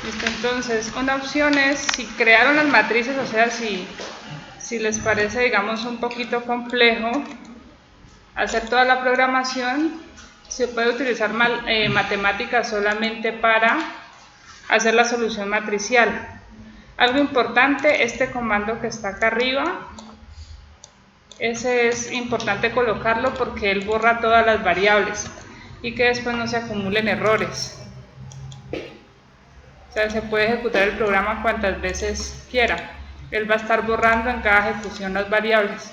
Listo, entonces una opción es, si crearon las matrices, o sea, si les parece, digamos, un poquito complejo hacer toda la programación, se puede utilizar matemáticas solamente para hacer la solución matricial. Algo importante, este comando que está acá arriba, ese es importante colocarlo porque él borra todas las variables y que después no se acumulen errores. O sea, se puede ejecutar el programa cuantas veces quiera. Él va a estar borrando en cada ejecución las variables.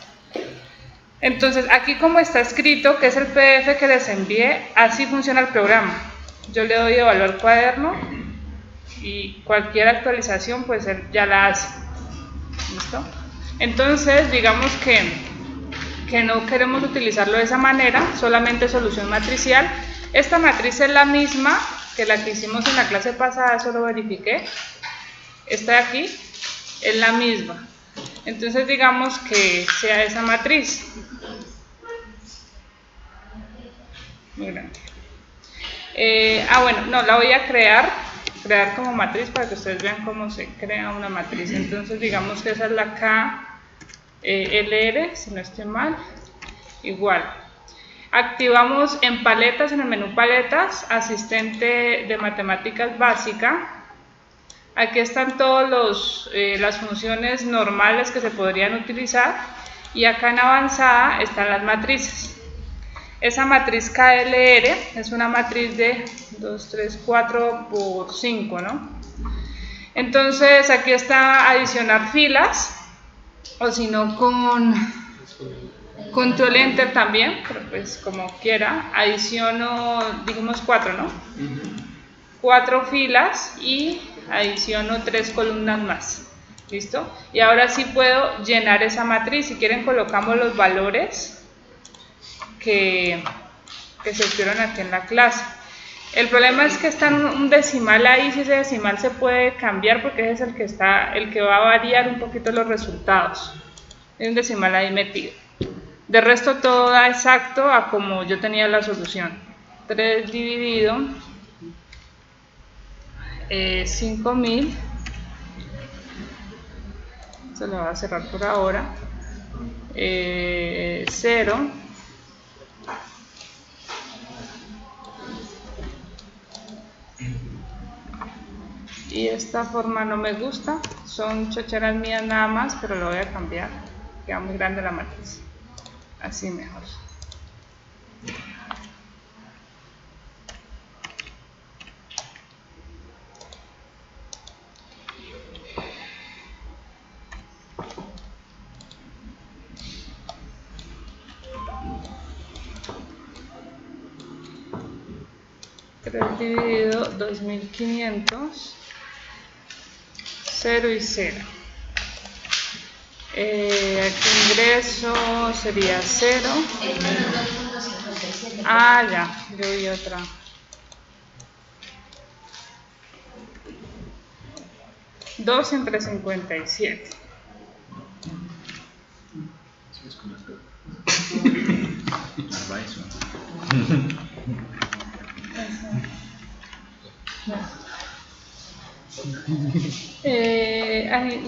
Entonces, aquí como está escrito, que es el PDF que les envié, así funciona el programa. Yo le doy evaluar cuaderno y cualquier actualización, pues él ya la hace. ¿Listo? Entonces, digamos que no queremos utilizarlo de esa manera, solamente solución matricial. Esta matriz es la misma que la que hicimos en la clase pasada, eso lo verifiqué. Esta de aquí es la misma. Entonces digamos que sea esa matriz. Muy grande. Bueno, no, la voy a crear como matriz para que ustedes vean cómo se crea una matriz. Entonces digamos que esa es la KLR, si no estoy mal. Igual. Activamos en paletas, en el menú paletas, asistente de matemáticas básica. Aquí están todas las funciones normales que se podrían utilizar y acá en avanzada están las matrices. Esa matriz KLR es una matriz de 2, 3, 4 por 5, ¿no? Entonces aquí está adicionar filas, o si no con control enter también, pero pues como quiera, adiciono, digamos 4, ¿no? 4 filas y adiciono 3 columnas más. ¿Listo? Y ahora sí puedo llenar esa matriz. Si quieren colocamos los valores que se escribieron aquí en la clase. El problema es que está un decimal ahí, si ese decimal se puede cambiar porque ese es el que va a variar un poquito los resultados. Hay un decimal ahí metido. De resto todo da exacto a como yo tenía la solución. 3 dividido 5000, se lo voy a cerrar por ahora, 0, y esta forma no me gusta, son chocheras mías nada más, pero lo voy a cambiar, queda muy grande la matriz, así mejor. Dividido 2500, 0 y 0. Aquí ingreso sería 0. Ya, yo vi otra. Dos entre 57.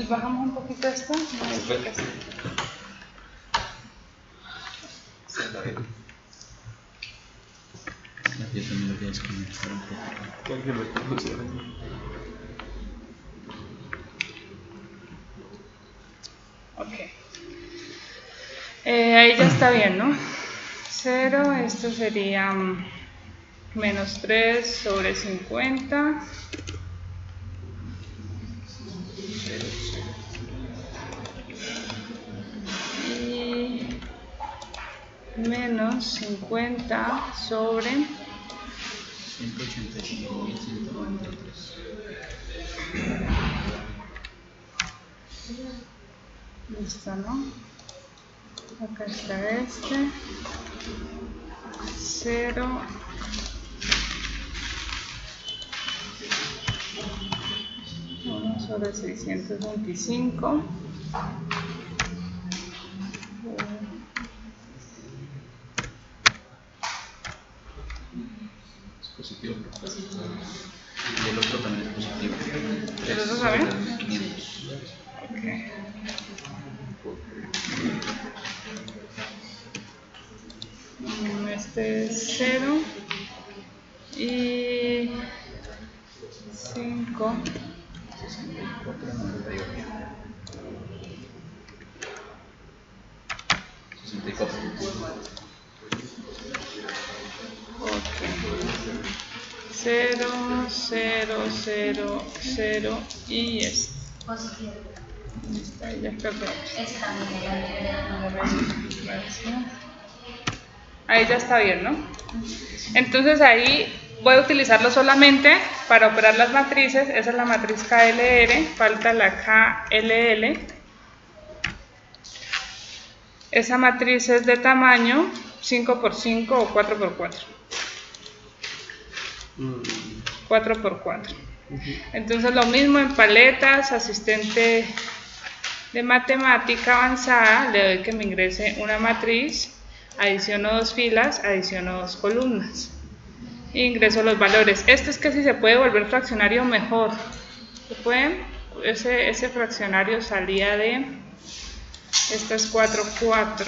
Bajamos un poquito esto. Yo también lo voy a desconectar un poco. Ok. Ahí ya está bien, ¿no? 0, esto sería menos 3 sobre 50. Y menos 50 sobre 185.193. Listo, ¿no? Acá está este. 0. Sobre 625. Es positivo. Y el otro también es positivo. ¿El otro sabe? 500. Ok. Este es 0 y 5. 64. Ok. 0, 0, 0, 0 y este. Está, ya está. Ahí ya está bien, ¿no? Entonces ahí voy a utilizarlo solamente para operar las matrices. Esa es la matriz KLR, falta la KLL. Esa matriz es de tamaño 5×5 o 4×4. 4×4. Entonces lo mismo en paletas, asistente de matemática avanzada, le doy que me ingrese una matriz, adiciono 2 filas, adiciono 2 columnas. E ingreso los valores. Este es que si se puede volver fraccionario mejor. ¿Se pueden? Ese fraccionario salía de... Esta es 4×4.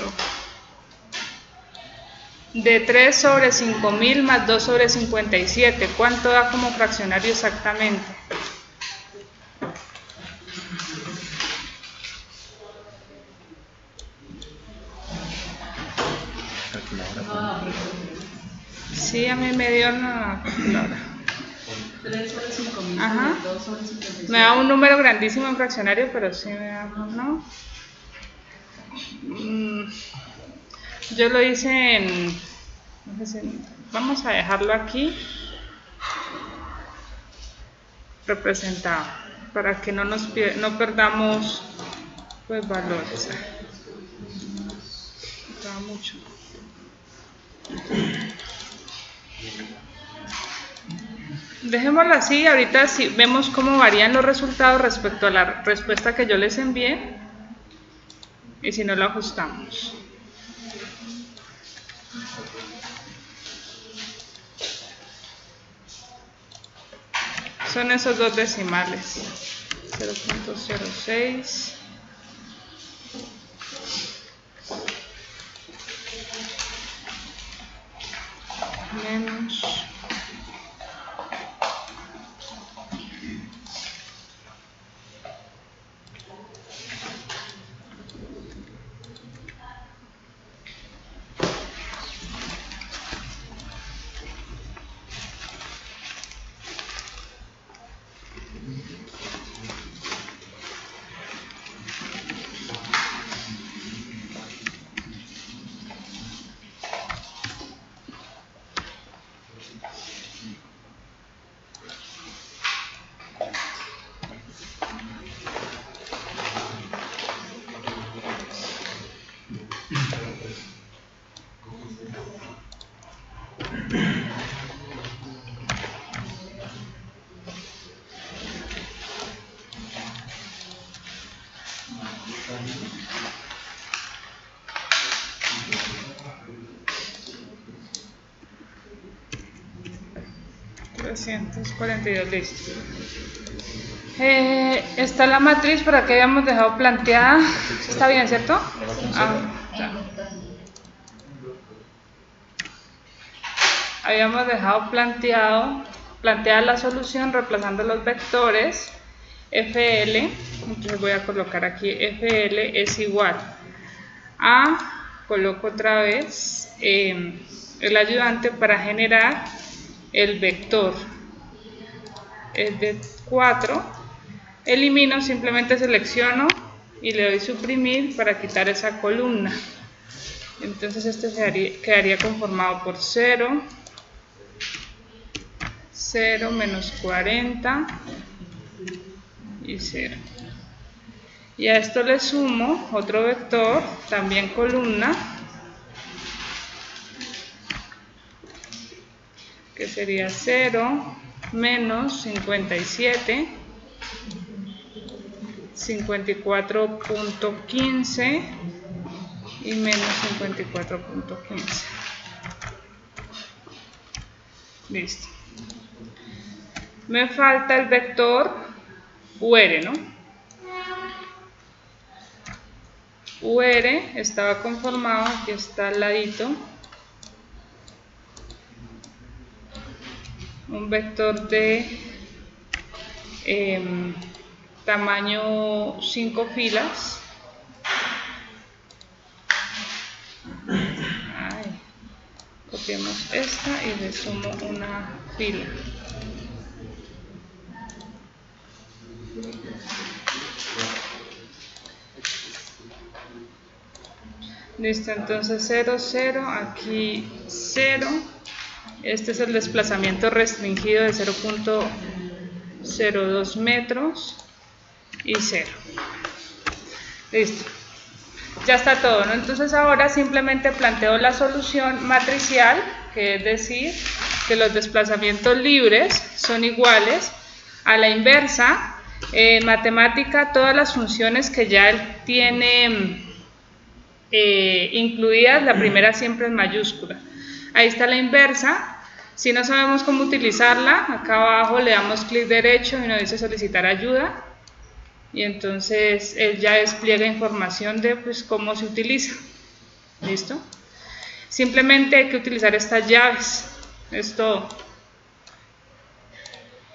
De 3 sobre 5000 más 2 sobre 57. ¿Cuánto da como fraccionario exactamente? Sí, a mí me dio una calculadora. 3 sobre 5000, Ajá. 2 sobre 57. Me da un número grandísimo en fraccionario, pero sí me da, ¿no? Yo lo hice en... no sé si, vamos a dejarlo aquí representado para que no perdamos pues valores. Da mucho. Dejémoslo así, ahorita sí vemos cómo varían los resultados respecto a la respuesta que yo les envié y si no lo ajustamos. Son esos dos decimales, 0.06 menos 342, listo. Está la matriz por aquí, habíamos dejado planteada. ¿Está bien, cierto? Ya. Habíamos dejado planteada la solución reemplazando los vectores FL. Entonces voy a colocar aquí FL es igual a, coloco otra vez el ayudante para generar el vector. Es de 4, elimino, simplemente selecciono y le doy suprimir para quitar esa columna. Entonces este quedaría conformado por 0, 0 menos 40 y 0. Y a esto le sumo otro vector, también columna, que sería 0 menos 57, 54.15 y menos 54.15. Listo. Me falta el vector UR, ¿no? UR estaba conformado, aquí está al ladito, un vector de tamaño 5 filas. Copiamos esta y le sumo una fila. Listo, entonces 0, 0, aquí 0. Este es el desplazamiento restringido de 0.02 metros y 0. Listo. Ya está todo, ¿no? Entonces ahora simplemente planteo la solución matricial, que es decir, que los desplazamientos libres son iguales a la inversa. En matemática, todas las funciones que ya él tiene incluidas, la primera siempre es mayúscula. Ahí está la inversa. Si no sabemos cómo utilizarla, acá abajo le damos clic derecho y nos dice solicitar ayuda. Y entonces él ya despliega información de pues, cómo se utiliza. ¿Listo? Simplemente hay que utilizar estas llaves. Es todo.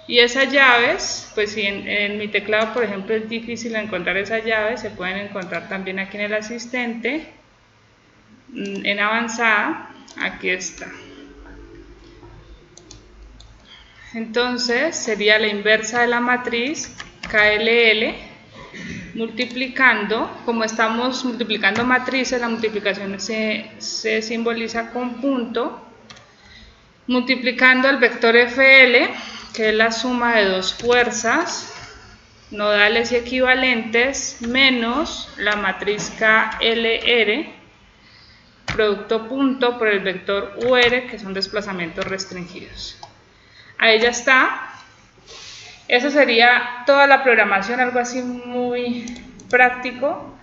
Y esas llaves, pues si en mi teclado, por ejemplo, es difícil encontrar esas llaves, se pueden encontrar también aquí en el asistente. En avanzada, aquí está. Entonces sería la inversa de la matriz KLL multiplicando, como estamos multiplicando matrices, la multiplicación se simboliza con punto, multiplicando el vector FL, que es la suma de dos fuerzas nodales y equivalentes, menos la matriz KLR, producto punto por el vector UR, que son desplazamientos restringidos. Ahí ya está. Eso sería toda la programación, algo así muy práctico.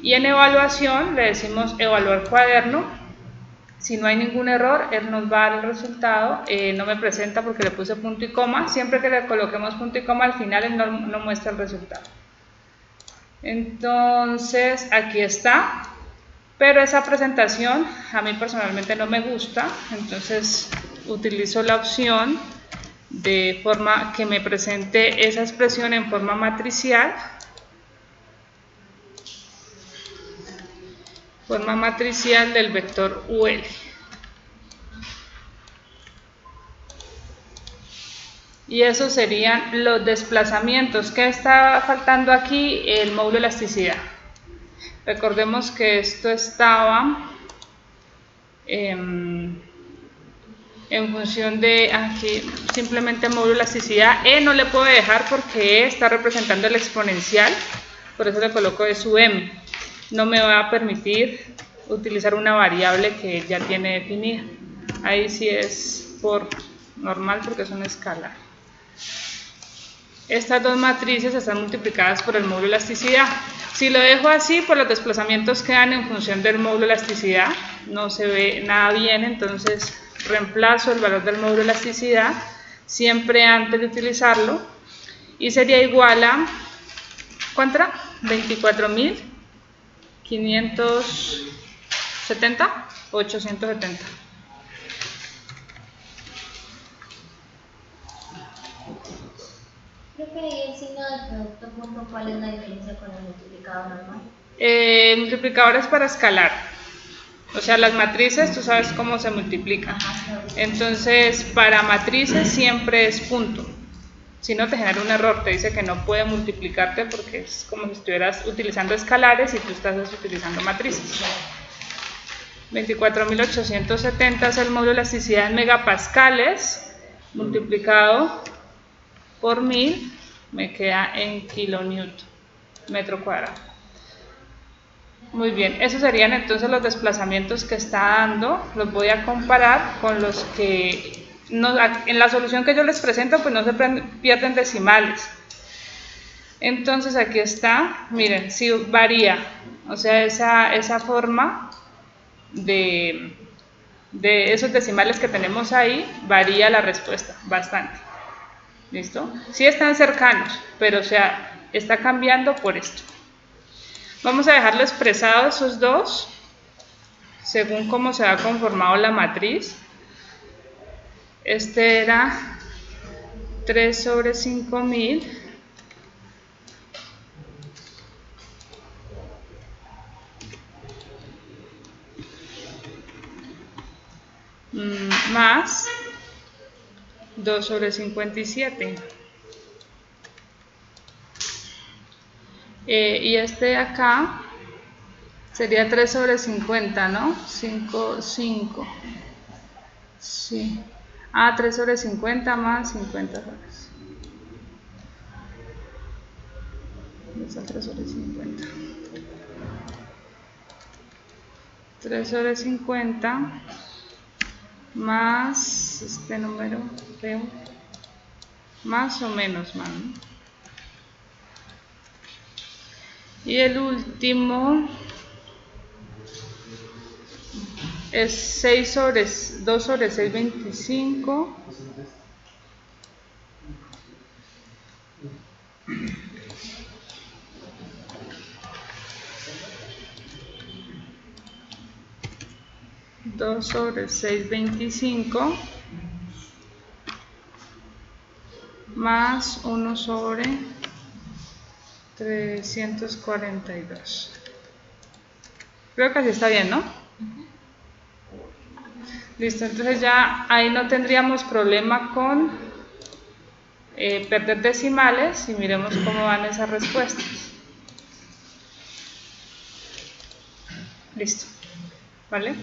Y en evaluación le decimos evaluar cuaderno. Si no hay ningún error, él nos va a dar el resultado. No me presenta porque le puse punto y coma. Siempre que le coloquemos punto y coma al final, él no muestra el resultado. Entonces, aquí está. Pero esa presentación a mí personalmente no me gusta. Entonces, utilizo la opción de forma que me presente esa expresión en forma matricial. Forma matricial del vector UL. Y esos serían los desplazamientos. ¿Qué está faltando aquí? El módulo de elasticidad. Recordemos que esto estaba en función de aquí simplemente módulo de elasticidad. No le puedo dejar porque está representando el exponencial, por eso le coloco de su m. No me va a permitir utilizar una variable que ya tiene definida. Ahí sí es por normal porque es una escala. Estas dos matrices están multiplicadas por el módulo de elasticidad. Si lo dejo así, pues los desplazamientos quedan en función del módulo de elasticidad. No se ve nada bien, entonces reemplazo el valor del módulo de elasticidad siempre antes de utilizarlo y sería igual a ¿cuánto era? 24.570 o 870. Profe, ¿y el signo del producto punto cuál es la diferencia con el multiplicador normal? El multiplicador es para escalar. O sea, las matrices, tú sabes cómo se multiplican. Entonces, para matrices siempre es punto. Si no, te genera un error, te dice que no puede multiplicarte porque es como si estuvieras utilizando escalares y tú estás utilizando matrices. 24.870 es el módulo de elasticidad en megapascales, multiplicado por 1000, me queda en kilonewton, metro cuadrado. Muy bien, esos serían entonces los desplazamientos que está dando. Los voy a comparar con los que en la solución que yo les presento, pues no se pierden decimales. Entonces aquí está, miren, si varía, o sea, esa forma de esos decimales que tenemos ahí, varía la respuesta bastante. ¿Listo? Sí están cercanos, pero o sea, está cambiando por esto. Vamos a dejarlo expresado esos dos, según cómo se ha conformado la matriz. Este era 3 sobre 5000 más 2 sobre 57. Y este de acá sería 3 sobre 50, ¿no? 5, 5. Sí. 3 sobre 50 más 50 sobre. 3 sobre 50. 3 sobre 50 más este número, creo, más o menos, más, ¿no? Y el último es 6 sobre 2 sobre 6,25 2 sobre 6,25 más 1 sobre 342. Creo que así está bien, ¿no? Listo, entonces ya ahí no tendríamos problema con perder decimales y miremos cómo van esas respuestas. Listo, ¿vale?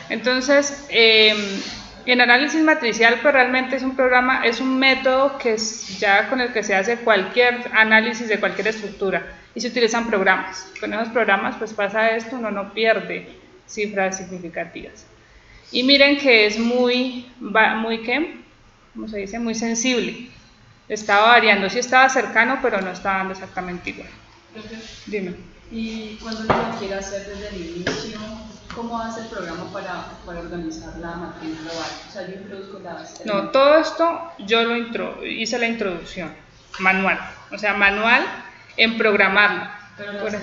Entonces, en análisis matricial, pues realmente es un programa, es un método que es ya con el que se hace cualquier análisis de cualquier estructura y se utilizan programas. Con esos programas, pues pasa esto, uno no pierde cifras significativas. Y miren que es ¿qué? ¿Cómo se dice? Muy sensible. Estaba variando, sí estaba cercano, pero no estaba dando exactamente igual. Dime. Y cuando uno lo quiere hacer desde el inicio, ¿cómo hace el programa para organizar la matriz global? O sea, yo introduzco las... No, todo esto yo hice la introducción, manual. O sea, manual en programarlo. Pero las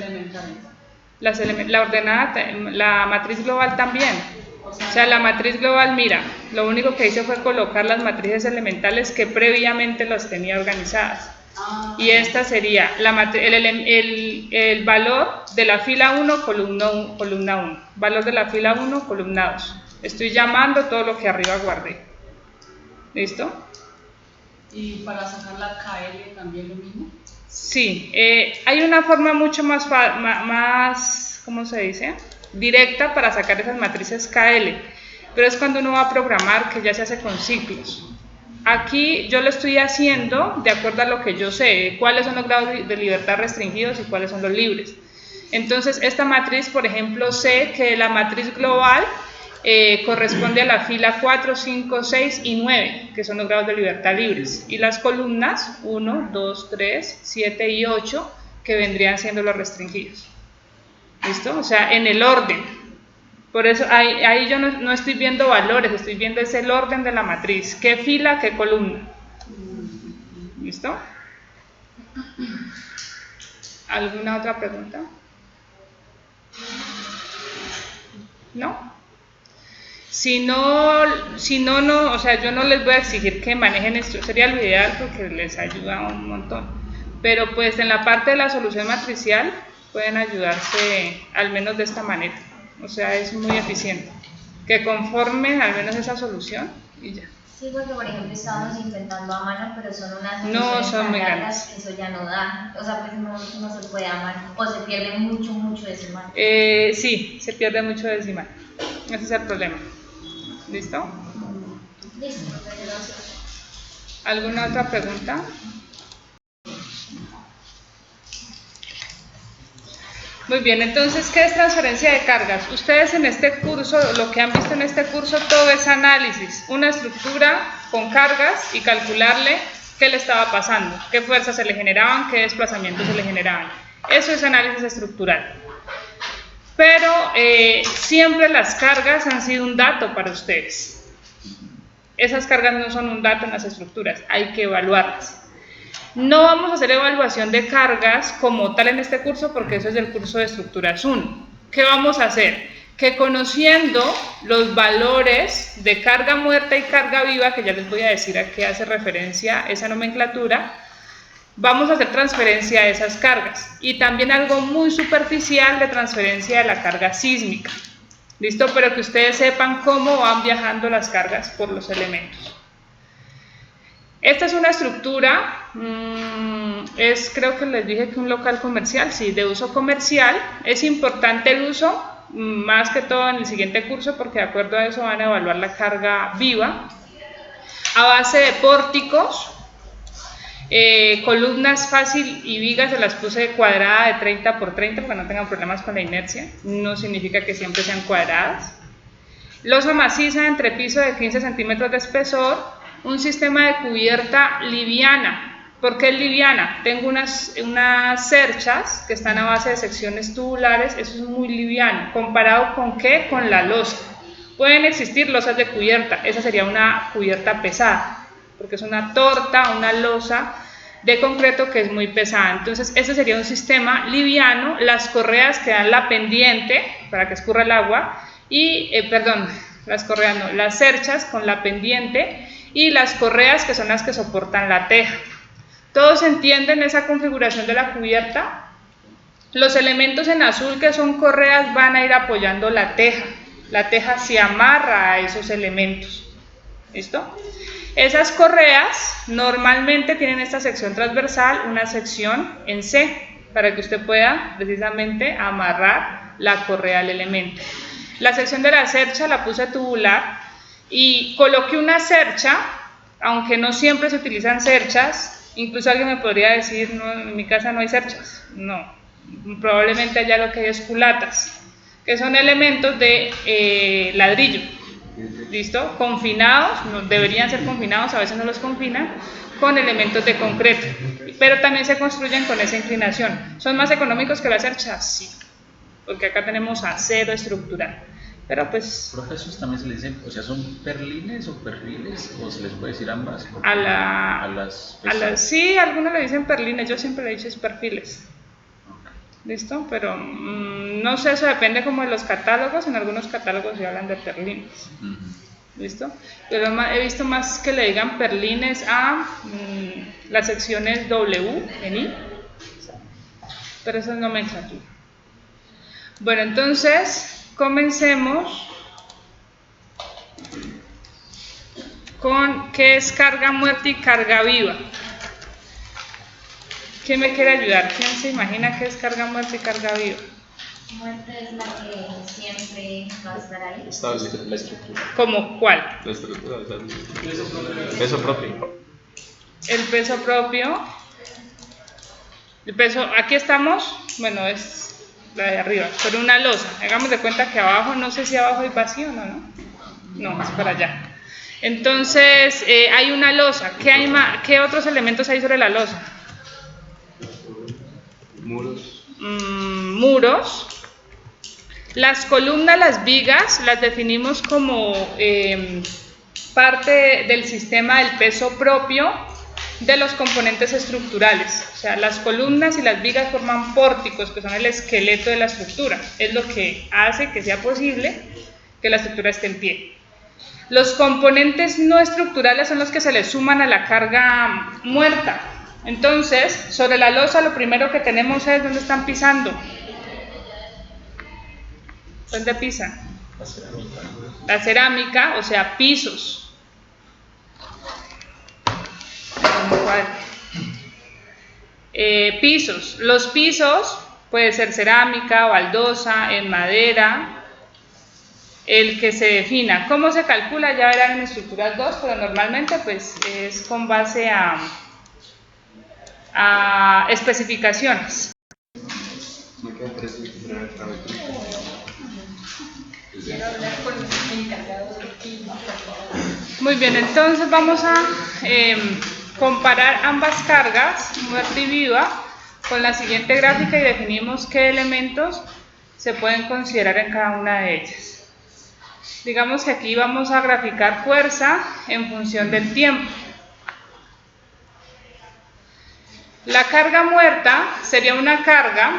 elementales. La ordenada, la matriz global también. O sea, la matriz global, mira, lo único que hice fue colocar las matrices elementales que previamente las tenía organizadas. Y esta sería el valor de la fila 1, columna 1, valor de la fila 1, columna 2. Estoy llamando todo lo que arriba guardé. ¿Listo? ¿Y para sacar la KL también lo mismo? Sí, hay una forma mucho más, ¿cómo se dice? Directa para sacar esas matrices KL, pero es cuando uno va a programar, que ya se hace con ciclos. Aquí yo lo estoy haciendo de acuerdo a lo que yo sé, cuáles son los grados de libertad restringidos y cuáles son los libres. Entonces, esta matriz, por ejemplo, sé que la matriz global corresponde a la fila 4, 5, 6 y 9, que son los grados de libertad libres, y las columnas 1, 2, 3, 7 y 8, que vendrían siendo los restringidos. ¿Listo? O sea, en el orden. Por eso ahí yo no estoy viendo valores, estoy viendo es el orden de la matriz, qué fila, qué columna. ¿Listo? ¿Alguna otra pregunta? ¿No? Si no, o sea, yo no les voy a exigir que manejen esto, sería lo ideal porque les ayuda un montón. Pero pues en la parte de la solución matricial pueden ayudarse al menos de esta manera. O sea, es muy eficiente. Que conformen al menos esa solución y ya. Sí, porque por ejemplo estábamos intentando a mano, pero son unas no son muy largas que eso ya no da. O sea, pues no se puede a mano. O se pierde mucho decimal. Sí, se pierde mucho decimal. Ese es el problema. ¿Listo? Listo, gracias. ¿Alguna otra pregunta? Muy bien, entonces, ¿qué es transferencia de cargas? Ustedes en este curso, lo que han visto en este curso, todo es análisis, una estructura con cargas y calcularle qué le estaba pasando, qué fuerzas se le generaban, qué desplazamientos se le generaban. Eso es análisis estructural. Pero siempre las cargas han sido un dato para ustedes. esas cargas no son un dato en las estructuras, hay que evaluarlas. No vamos a hacer evaluación de cargas como tal en este curso porque eso es del curso de estructuras 1. ¿Qué vamos a hacer? Que conociendo los valores de carga muerta y carga viva, que ya les voy a decir a qué hace referencia esa nomenclatura, vamos a hacer transferencia de esas cargas y también algo muy superficial de transferencia de la carga sísmica. ¿Listo? Pero que ustedes sepan cómo van viajando las cargas por los elementos. Esta es una estructura, creo que les dije que un local comercial, sí, de uso comercial. Es importante el uso, más que todo en el siguiente curso, porque de acuerdo a eso van a evaluar la carga viva. A base de pórticos, columnas fácil y vigas se las puse cuadrada de 30 por 30 para que no tengan problemas con la inercia. No significa que siempre sean cuadradas. Losa maciza entre piso de 15 centímetros de espesor. Un sistema de cubierta liviana. ¿Por qué liviana? Tengo unas cerchas que están a base de secciones tubulares, eso es muy liviano. ¿Comparado con qué? Con la losa. Pueden existir losas de cubierta, esa sería una cubierta pesada, porque es una torta, una losa de concreto que es muy pesada. Entonces, ese sería un sistema liviano. Las correas que dan la pendiente para que escurra el agua, y, las correas no, las cerchas con la pendiente, y las correas que son las que soportan la teja. ¿Todos entienden esa configuración de la cubierta? Los elementos en azul que son correas van a ir apoyando la teja. La teja se amarra a esos elementos. ¿Listo? Esas correas normalmente tienen esta sección transversal, una sección en C, para que usted pueda precisamente amarrar la correa al elemento. La sección de la cercha la puse tubular y coloqué una cercha, aunque no siempre se utilizan cerchas. Incluso alguien me podría decir, no, en mi casa no hay cerchas. No, probablemente allá lo que hay es culatas, que son elementos de ladrillo. ¿Listo? Confinados, no, deberían ser confinados, a veces no los confinan, con elementos de concreto, pero también se construyen con esa inclinación. ¿Son más económicos que las cerchas? Sí, porque acá tenemos acero estructural. Pero pues... Profesores también se les dicen, o sea, ¿son perlines o perfiles? ¿O se les puede decir ambas? Sí, algunos le dicen perlines, yo siempre le he dicho es perfiles. ¿Listo? Pero no sé, eso depende como de los catálogos. En algunos catálogos se hablan de perlines. ¿Listo? Pero he visto más que le digan perlines a las secciones W en I. Pero eso es nomenclatura. Bueno, entonces comencemos con qué es carga muerta y carga viva. ¿Quién me quiere ayudar? ¿Quién se imagina qué es carga muerta y carga viva? Muerte es la que siempre va a estar ahí. Establece la estructura. ¿Cómo cuál? La estructura, o sea, peso propio. El peso propio. El peso, aquí estamos, bueno, es la de arriba, pero una losa. Hagamos de cuenta que abajo, no sé si abajo hay vacío o no. No, es para allá. Entonces, hay una losa. ¿Qué hay más? ¿Qué otros elementos hay sobre la losa? Muros. Muros. Las columnas, las vigas, las definimos como parte del sistema del peso propio de los componentes estructurales. O sea, las columnas y las vigas forman pórticos, que son el esqueleto de la estructura. Es lo que hace que sea posible que la estructura esté en pie. Los componentes no estructurales son los que se le suman a la carga muerta. Entonces, sobre la losa lo primero que tenemos es ¿dónde están pisando? ¿Dónde pisan? La cerámica, o sea, pisos. Pisos. Los pisos puede ser cerámica, baldosa, en madera, el que se defina. ¿Cómo se calcula? Ya verán en estructuras 2, pero normalmente pues es con base a especificaciones. Muy bien, entonces vamos a comparar ambas cargas, muerta y viva, con la siguiente gráfica y definimos qué elementos se pueden considerar en cada una de ellas. Digamos que aquí vamos a graficar fuerza en función del tiempo. La carga muerta sería una carga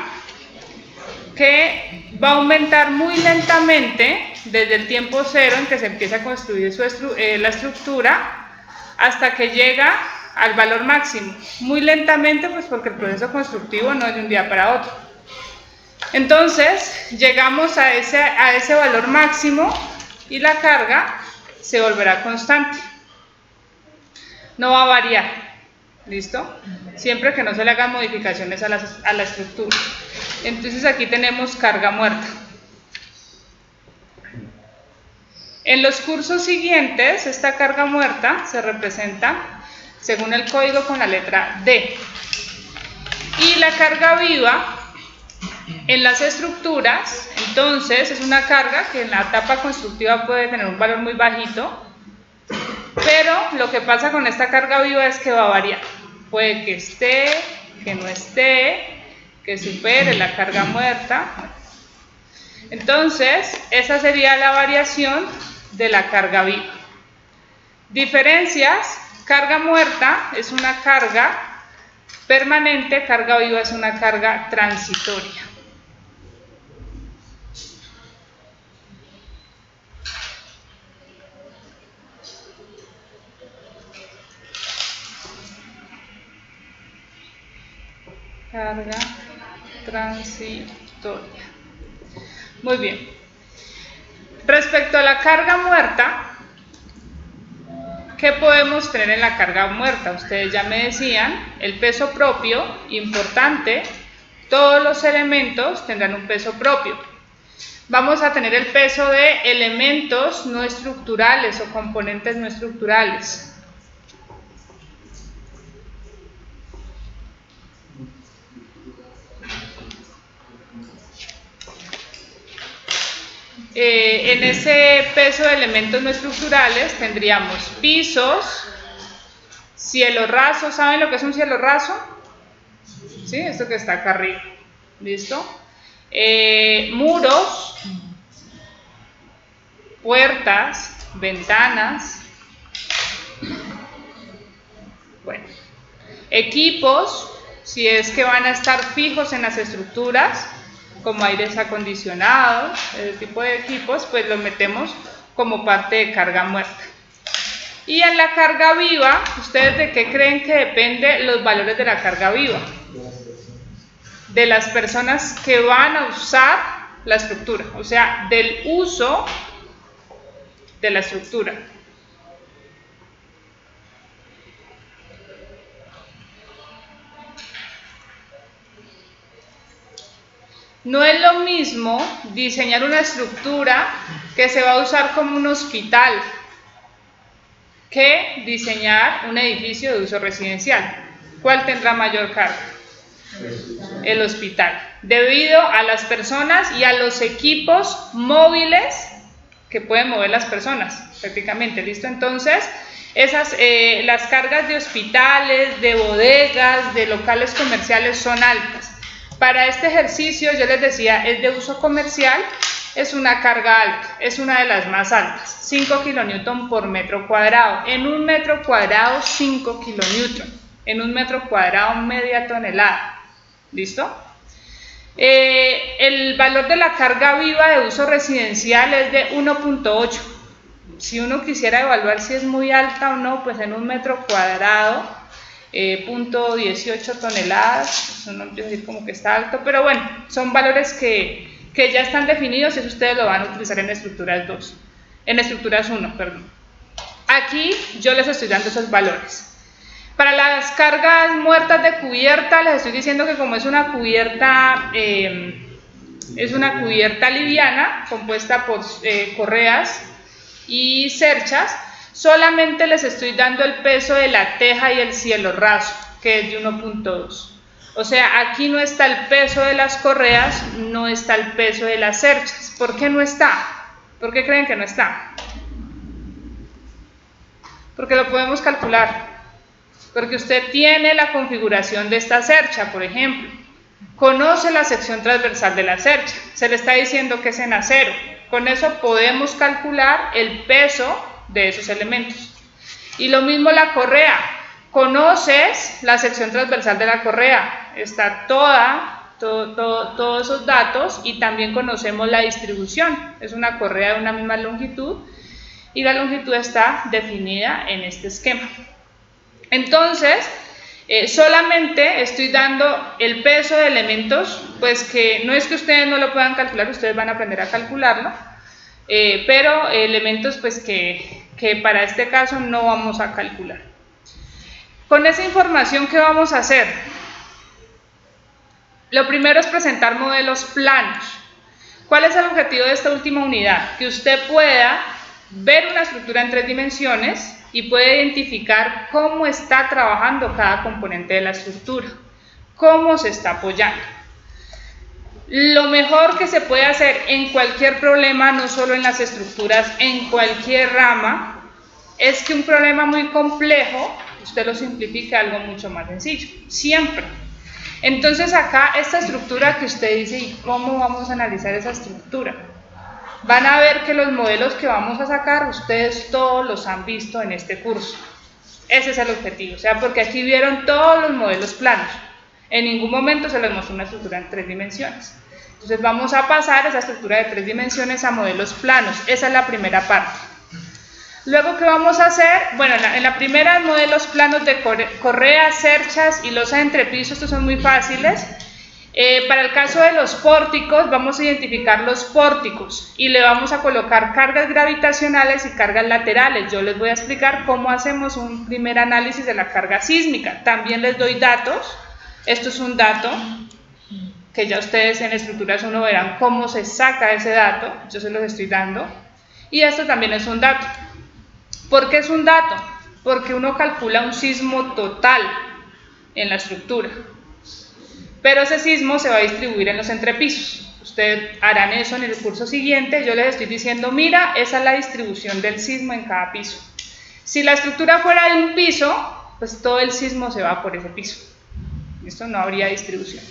que va a aumentar muy lentamente desde el tiempo cero en que se empieza a construir la estructura hasta que llega al valor máximo. Muy lentamente, pues porque el proceso constructivo no es de un día para otro. Entonces, llegamos a ese valor máximo y la carga se volverá constante. No va a variar. ¿Listo? Siempre que no se le hagan modificaciones a la estructura. Entonces aquí tenemos carga muerta. En los cursos siguientes, esta carga muerta se representa según el código con la letra D. Y la carga viva en las estructuras, entonces es una carga que en la etapa constructiva puede tener un valor muy bajito, pero lo que pasa con esta carga viva es que va a variar. Puede que esté, que no esté, que supere la carga muerta. Entonces, esa sería la variación de la carga viva. Diferencias: carga muerta es una carga permanente, carga viva es una carga transitoria. Carga transitoria. Muy bien. Respecto a la carga muerta, ¿qué podemos tener en la carga muerta? Ustedes ya me decían, el peso propio, importante, todos los elementos tendrán un peso propio. Vamos a tener el peso de elementos no estructurales o componentes no estructurales. En ese peso de elementos no estructurales tendríamos pisos, cielo raso. ¿Saben lo que es un cielo raso? ¿Sí? Esto que está acá arriba. ¿Listo? Muros, puertas, ventanas. Bueno, equipos, si es que van a estar fijos en las estructuras, como aires acondicionados, ese tipo de equipos, pues los metemos como parte de carga muerta. Y en la carga viva, ¿ustedes de qué creen que depende los valores de la carga viva? De las personas que van a usar la estructura, o sea, del uso de la estructura. No es lo mismo diseñar una estructura que se va a usar como un hospital que diseñar un edificio de uso residencial. ¿Cuál tendrá mayor carga? El hospital, debido a las personas y a los equipos móviles que pueden mover las personas, prácticamente. ¿Listo? Entonces, las cargas de hospitales, de bodegas, de locales comerciales son altas. Para este ejercicio, yo les decía, es de uso comercial, es una carga alta, es una de las más altas, 5 kN por metro cuadrado. En un metro cuadrado, 5 kN. En un metro cuadrado, media tonelada. ¿Listo? El valor de la carga viva de uso residencial es de 1.8. Si uno quisiera evaluar si es muy alta o no, pues en un metro cuadrado, 0.18 toneladas, eso no quiero decir como que está alto, pero bueno, son valores que ya están definidos y eso ustedes lo van a utilizar en estructuras 1, perdón. Aquí yo les estoy dando esos valores. Para las cargas muertas de cubierta, les estoy diciendo que como es una cubierta liviana, compuesta por correas y cerchas, solamente les estoy dando el peso de la teja y el cielo raso, que es de 1.2. O sea, aquí no está el peso de las correas, no está el peso de las cerchas. ¿Por qué no está? ¿Por qué creen que no está? Porque lo podemos calcular. Porque usted tiene la configuración de esta cercha, por ejemplo. Conoce la sección transversal de la cercha. Se le está diciendo que es en acero. Con eso podemos calcular el peso de esos elementos. Y lo mismo la correa. Conoces la sección transversal de la correa, está todos esos datos, y también conocemos la distribución. Es una correa de una misma longitud y la longitud está definida en este esquema. Entonces, solamente estoy dando el peso de elementos, pues que no es que ustedes no lo puedan calcular, ustedes van a aprender a calcularlo, pero elementos pues que para este caso no vamos a calcular. Con esa información, ¿qué vamos a hacer? Lo primero es presentar modelos planos. ¿Cuál es el objetivo de esta última unidad? Que usted pueda ver una estructura en 3 dimensiones y pueda identificar cómo está trabajando cada componente de la estructura, cómo se está apoyando. Lo mejor que se puede hacer en cualquier problema, no solo en las estructuras, en cualquier rama, es que un problema muy complejo, usted lo simplifique a algo mucho más sencillo, siempre. Entonces acá, esta estructura que usted dice, ¿y cómo vamos a analizar esa estructura? Van a ver que los modelos que vamos a sacar, ustedes todos los han visto en este curso. Ese es el objetivo, o sea, porque aquí vieron todos los modelos planos. En ningún momento se les mostró una estructura en 3 dimensiones. Entonces vamos a pasar esa estructura de 3 dimensiones a modelos planos. Esa es la primera parte. Luego, ¿qué vamos a hacer? Bueno, en la primera, modelos planos de correas, cerchas y losa de entrepiso. Estos son muy fáciles. Para el caso de los pórticos, vamos a identificar los pórticos y le vamos a colocar cargas gravitacionales y cargas laterales. Yo les voy a explicar cómo hacemos un primer análisis de la carga sísmica. También les doy datos. Esto es un dato que ya ustedes en estructuras 1 verán cómo se saca ese dato. Yo se los estoy dando. Y esto también es un dato. ¿Por qué es un dato? Porque uno calcula un sismo total en la estructura. Pero ese sismo se va a distribuir en los entrepisos. Ustedes harán eso en el curso siguiente. Yo les estoy diciendo, mira, esa es la distribución del sismo en cada piso. Si la estructura fuera de un piso, pues todo el sismo se va por ese piso. ¿Listo? No habría distribución.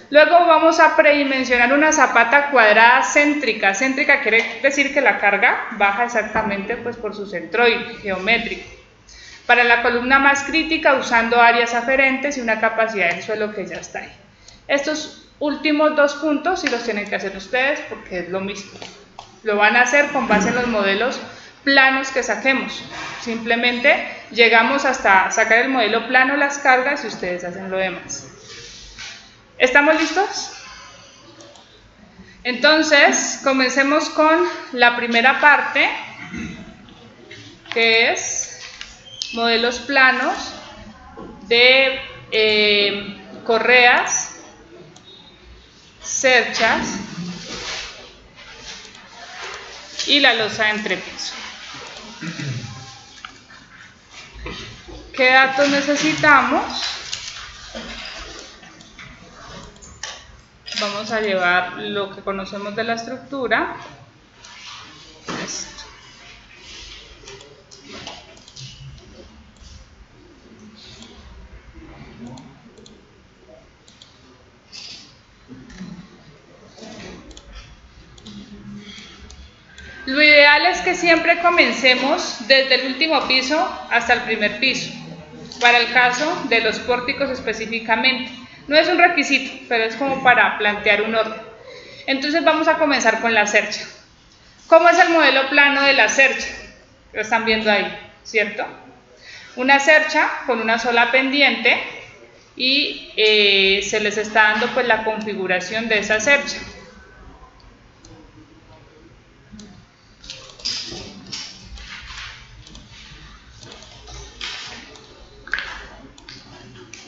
Luego vamos a predimensionar una zapata cuadrada céntrica. Céntrica quiere decir que la carga baja exactamente pues, por su centroide geométrico. Para la columna más crítica, usando áreas aferentes y una capacidad del suelo que ya está ahí. Estos últimos 2 puntos sí los tienen que hacer ustedes porque es lo mismo. Lo van a hacer con base en los modelos planos que saquemos. Simplemente llegamos hasta sacar el modelo plano, las cargas, y ustedes hacen lo demás. ¿Estamos listos? Entonces, comencemos con la primera parte, que es modelos planos de correas, cerchas y la losa de entrepiso. ¿Qué datos necesitamos? Vamos a llevar lo que conocemos de la estructura. Esto. Lo ideal es que siempre comencemos desde el último piso hasta el primer piso, para el caso de los pórticos específicamente. No es un requisito, pero es como para plantear un orden. Entonces vamos a comenzar con la cercha. ¿Cómo es el modelo plano de la cercha? Lo están viendo ahí, ¿cierto? Una cercha con una sola pendiente y se les está dando pues la configuración de esa cercha.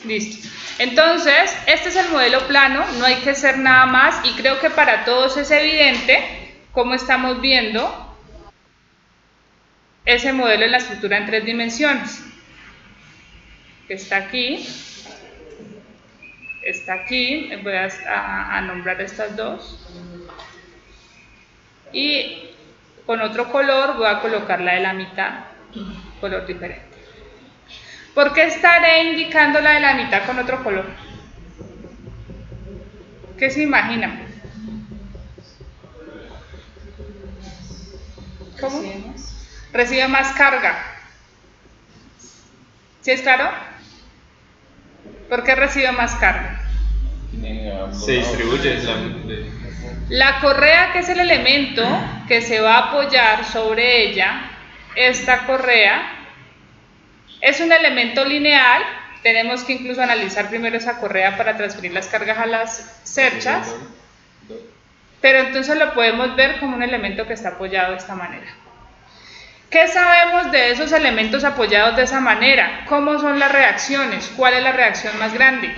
Listo. Entonces, este es el modelo plano, no hay que hacer nada más y creo que para todos es evidente cómo estamos viendo ese modelo en la estructura en 3 dimensiones. Está aquí, voy a nombrar estas dos y con otro color voy a colocar la de la mitad, color diferente. ¿Por qué estaré indicando la de la mitad con otro color? ¿Qué se imaginan? ¿Cómo? Recibe más. Recibe más carga. ¿Sí es claro? ¿Por qué recibe más carga? Se distribuye La correa, que es el elemento que se va a apoyar sobre ella, esta correa, es un elemento lineal. Tenemos que incluso analizar primero esa correa para transferir las cargas a las cerchas, pero entonces lo podemos ver como un elemento que está apoyado de esta manera. ¿Qué sabemos de esos elementos apoyados de esa manera? ¿Cómo son las reacciones? ¿Cuál es la reacción más grande?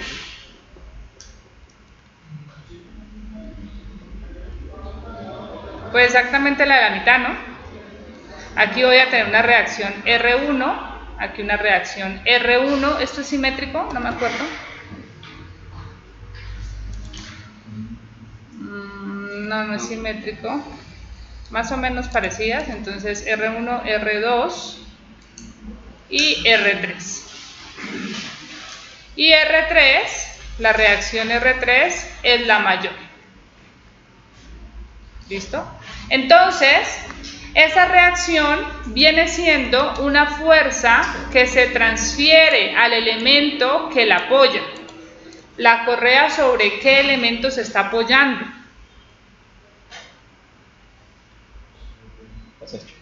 Pues exactamente la de la mitad, ¿no? Aquí voy a tener una reacción R1, aquí una reacción R1, ¿esto es simétrico? No me acuerdo. No, no es simétrico. Más o menos parecidas, entonces R1, R2 y R3. Y R3, la reacción R3 es la mayor. ¿Listo? Entonces, esa reacción viene siendo una fuerza que se transfiere al elemento que la apoya. La correa, ¿sobre qué elemento se está apoyando?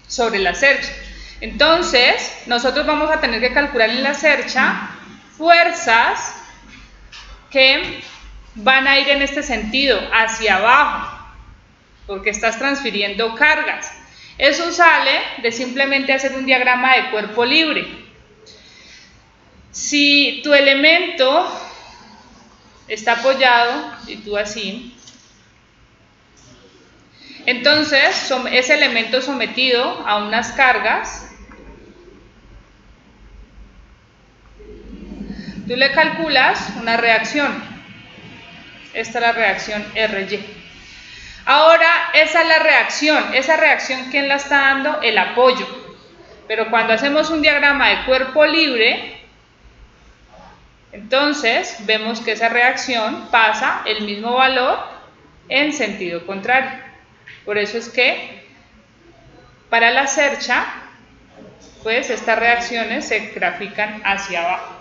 Sobre la cercha. Entonces, nosotros vamos a tener que calcular en la cercha fuerzas que van a ir en este sentido, hacia abajo, porque estás transfiriendo cargas. Eso sale de simplemente hacer un diagrama de cuerpo libre. Si tu elemento está apoyado, y tú así, entonces ese elemento sometido a unas cargas, tú le calculas una reacción. Esta es la reacción RY. Ahora, esa es la reacción. Esa reacción, ¿quién la está dando? El apoyo. Pero cuando hacemos un diagrama de cuerpo libre, entonces vemos que esa reacción pasa el mismo valor en sentido contrario. Por eso es que para la cercha, pues estas reacciones se grafican hacia abajo.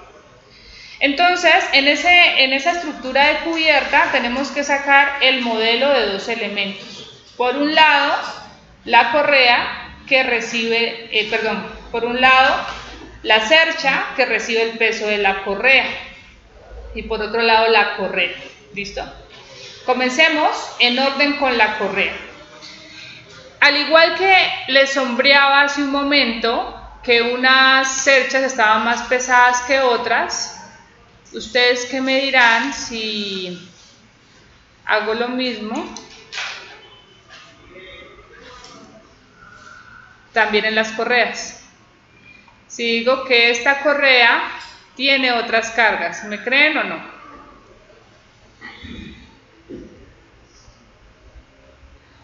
Entonces, en esa estructura de cubierta tenemos que sacar el modelo de dos elementos. Por un lado, la correa que recibe, por un lado, la cercha que recibe el peso de la correa y por otro lado la correa. ¿Listo? Comencemos en orden con la correa. Al igual que les sombreaba hace un momento que unas cerchas estaban más pesadas que otras, ¿ustedes qué me dirán si hago lo mismo también en las correas? Si digo que esta correa tiene otras cargas, ¿me creen o no?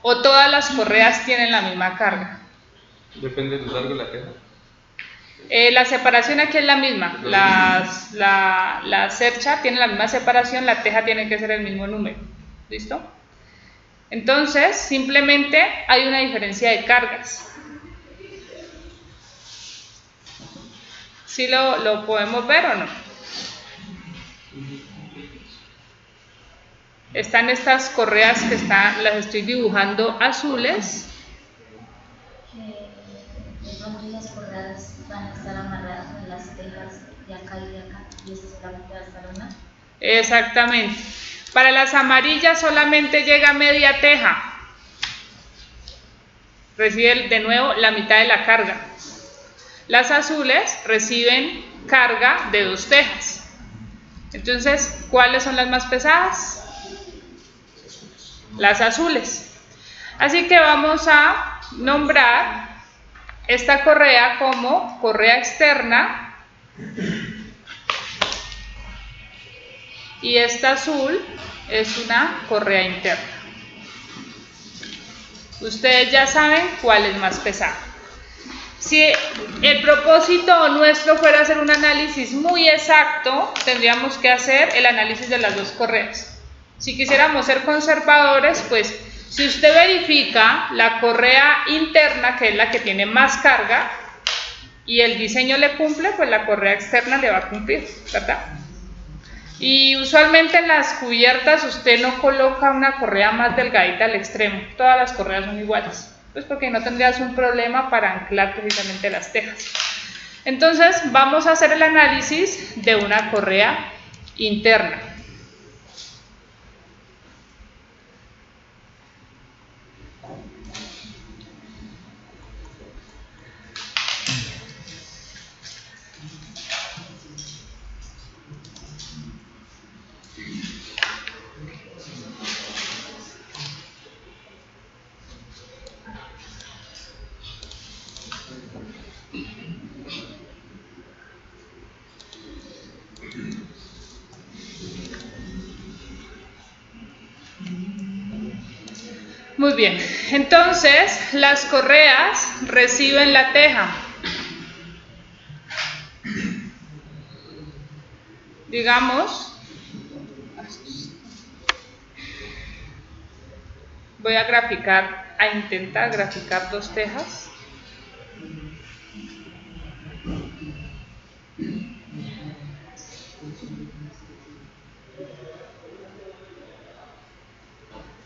¿O todas las correas tienen la misma carga? Depende del largo de la teja. La separación aquí es la misma. La cercha tiene la misma separación, la teja tiene que ser el mismo número. ¿Listo? Entonces, simplemente hay una diferencia de cargas. ¿Sí lo podemos ver o no? Están estas correas que las estoy dibujando azules. De pronto esas correas van a estar amarradas en las tejas de acá y de acá, y esta solamente va a estar una. Exactamente. Para las amarillas solamente llega media teja. Recibe de nuevo la mitad de la carga. Las azules reciben carga de dos tejas. Entonces, ¿cuáles son las más pesadas? Las azules. Así que vamos a nombrar esta correa como correa externa y esta azul es una correa interna. Ustedes ya saben cuál es más pesada. Si el propósito nuestro fuera hacer un análisis muy exacto, tendríamos que hacer el análisis de las dos correas. Si quisiéramos ser conservadores, pues Si usted verifica la correa interna, que es la que tiene más carga, y el diseño le cumple, pues la correa externa le va a cumplir, ¿verdad? Y usualmente en las cubiertas usted no coloca una correa más delgadita al extremo, todas las correas son iguales, pues porque no tendrías un problema para anclar precisamente las tejas. Entonces vamos a hacer el análisis de una correa interna. Muy bien, entonces las correas reciben la teja. Digamos, voy a graficar, a intentar graficar dos tejas.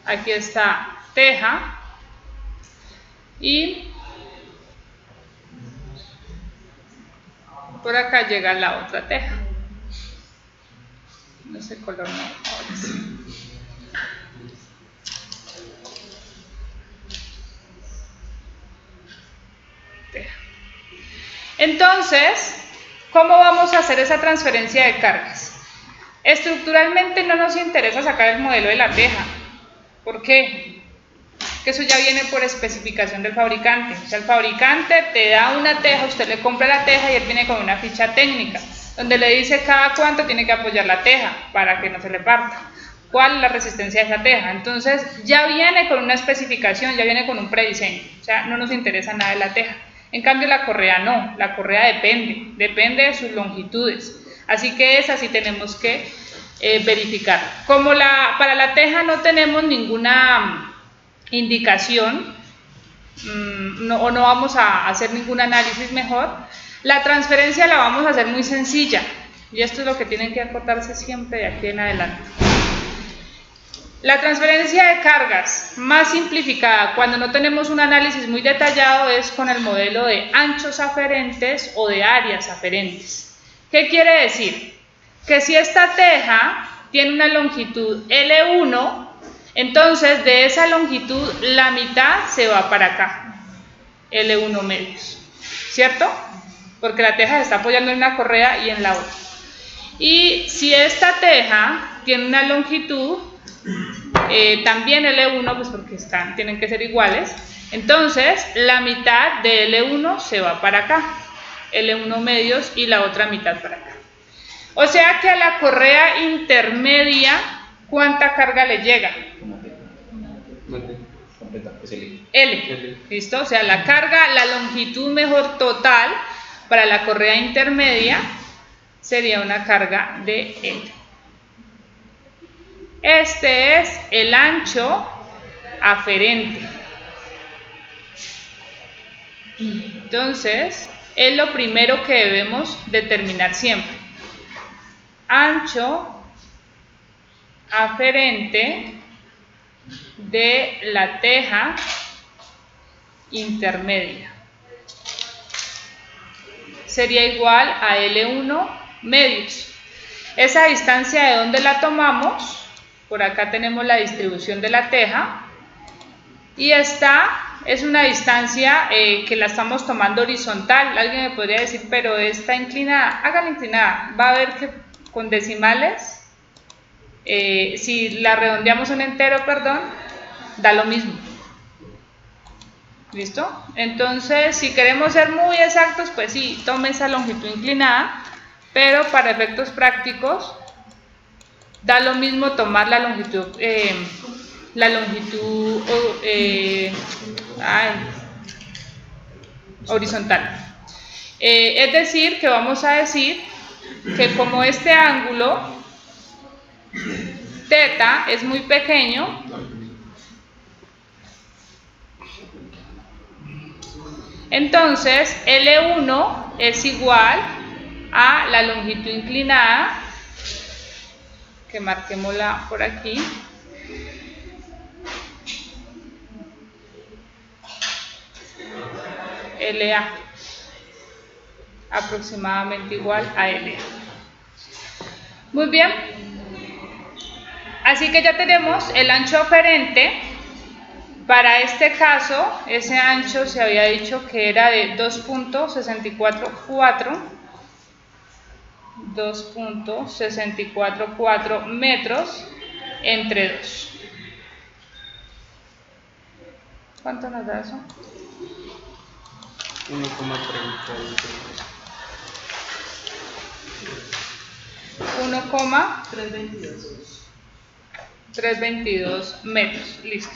Aquí está teja y por acá llega la otra teja. Ese color no, ahora sí. Teja. Entonces, ¿cómo vamos a hacer esa transferencia de cargas? Estructuralmente no nos interesa sacar el modelo de la teja. ¿Por qué? Que eso ya viene por especificación del fabricante. O sea, el fabricante te da una teja, usted le compra la teja y él viene con una ficha técnica, donde le dice cada cuánto tiene que apoyar la teja para que no se le parta, cuál es la resistencia de esa teja. Entonces ya viene con una especificación, ya viene con un prediseño. O sea, no nos interesa nada de la teja. En cambio la correa no, la correa depende de sus longitudes. Así que esa sí tenemos que verificar. Como para la teja no tenemos ninguna indicación o no vamos a hacer ningún análisis mejor, la transferencia la vamos a hacer muy sencilla y esto es lo que tienen que acordarse siempre de aquí en adelante. La transferencia de cargas más simplificada cuando no tenemos un análisis muy detallado es con el modelo de anchos aferentes o de áreas aferentes. ¿Qué quiere decir? Que si esta teja tiene una longitud L1, entonces de esa longitud la mitad se va para acá, L1 medios, ¿cierto? Porque la teja se está apoyando en una correa y en la otra. Y si esta teja tiene una longitud también L1, pues porque tienen que ser iguales, entonces la mitad de L1 se va para acá, L1 medios y la otra mitad para acá. O sea que a la correa intermedia, ¿cuánta carga le llega? L. ¿Listo? O sea, la carga, la longitud mejor total para la correa intermedia sería una carga de L. Este es el ancho aferente. Entonces, es lo primero que debemos determinar siempre. Ancho aferente de la teja intermedia sería igual a L1 medios. Esa distancia, ¿de dónde la tomamos? Por acá tenemos la distribución de la teja y esta es una distancia que la estamos tomando horizontal. Alguien me podría decir, pero está inclinada. Hágala inclinada, va a ver que con decimales, si la redondeamos un entero, perdón, da lo mismo. ¿Listo? Entonces, si queremos ser muy exactos, pues sí, tome esa longitud inclinada, pero para efectos prácticos da lo mismo tomar la longitud horizontal. Es decir, que vamos a decir que como este ángulo θ es muy pequeño, Entonces, L1 es igual a la longitud inclinada, que marquémosla por aquí, LA, aproximadamente igual a LA. Muy bien, así que ya tenemos el ancho aferente. Para este caso, ese ancho se había dicho que era de 2.644 metros entre 2. ¿Cuánto nos da eso? 1,322 metros, listo.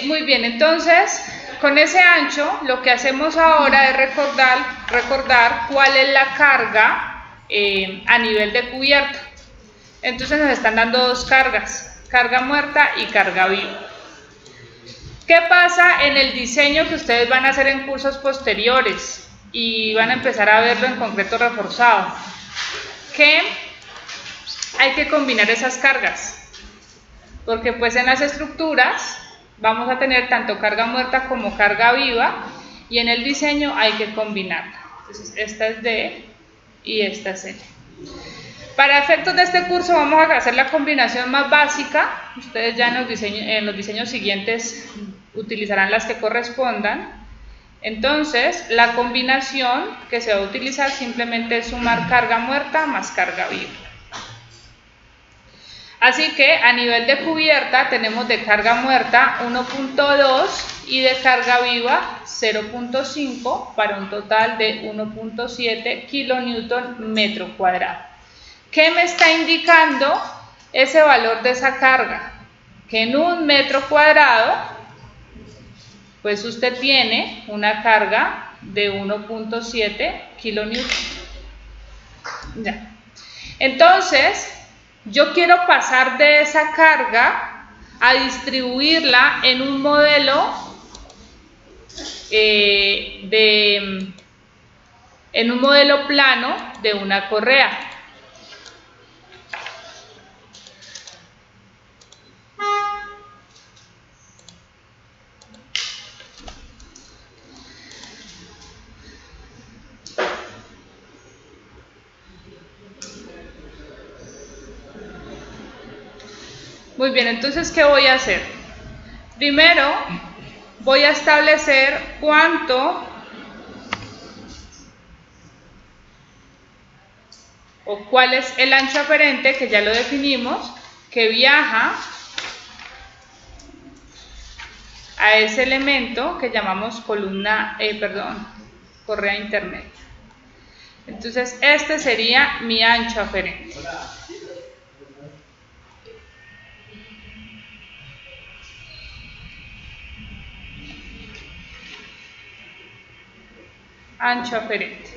Muy bien, entonces con ese ancho lo que hacemos ahora es recordar cuál es la carga a nivel de cubierta. Entonces nos están dando dos cargas, carga muerta y carga viva. ¿Qué pasa en el diseño que ustedes van a hacer en cursos posteriores y van a empezar a verlo en concreto reforzado? Que hay que combinar esas cargas, porque pues en las estructuras vamos a tener tanto carga muerta como carga viva y en el diseño hay que combinarla. Entonces esta es D y esta es L. Para efectos de este curso vamos a hacer la combinación más básica. Ustedes ya en los diseños siguientes utilizarán las que correspondan. Entonces la combinación que se va a utilizar simplemente es sumar carga muerta más carga viva. Así que a nivel de cubierta tenemos de carga muerta 1.2 y de carga viva 0.5 para un total de 1.7 kilonewton metro cuadrado. ¿Qué me está indicando ese valor de esa carga? Que en un metro cuadrado, pues usted tiene una carga de 1.7 kilonewton. Ya. Entonces, yo quiero pasar de esa carga a distribuirla en un modelo plano de una correa. Muy bien, entonces, ¿qué voy a hacer? Primero, voy a establecer cuánto o cuál es el ancho aferente, que ya lo definimos, que viaja a ese elemento que llamamos correa intermedia. Entonces, este sería mi ancho aferente. Ancho aferente.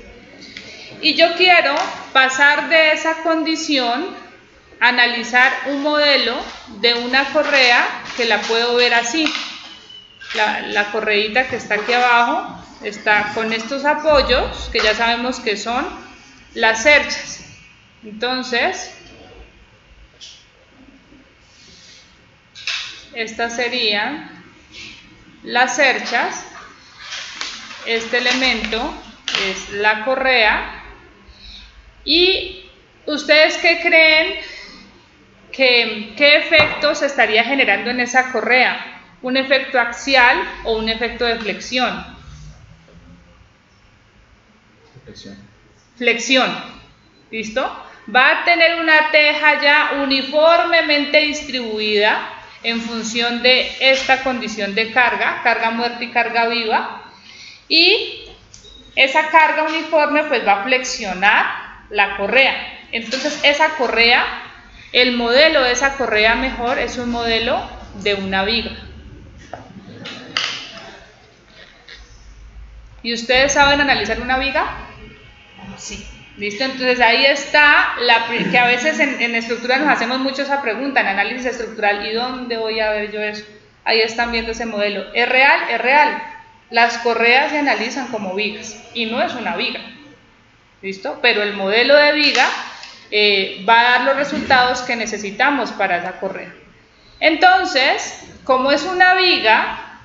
Y yo quiero pasar de esa condición a analizar un modelo de una correa que la puedo ver así. La correíta que está aquí abajo está con estos apoyos que ya sabemos que son las cerchas. Entonces, estas serían las cerchas. Este elemento es la correa. ¿Y ustedes qué creen qué efecto se estaría generando en esa correa? ¿Un efecto axial o un efecto de flexión? Flexión. ¿Listo? Va a tener una teja ya uniformemente distribuida en función de esta condición de carga muerta y carga viva. Y esa carga uniforme pues va a flexionar la correa. Entonces esa correa, el modelo de esa correa mejor es un modelo de una viga. ¿Y ustedes saben analizar una viga? Sí. ¿Listo? Entonces ahí está, que a veces en estructura nos hacemos mucho esa pregunta, en análisis estructural, ¿y dónde voy a ver yo eso? Ahí están viendo ese modelo. ¿Es real? Es real. Las correas se analizan como vigas y no es una viga, ¿listo? Pero el modelo de viga va a dar los resultados que necesitamos para esa correa. Entonces, como es una viga,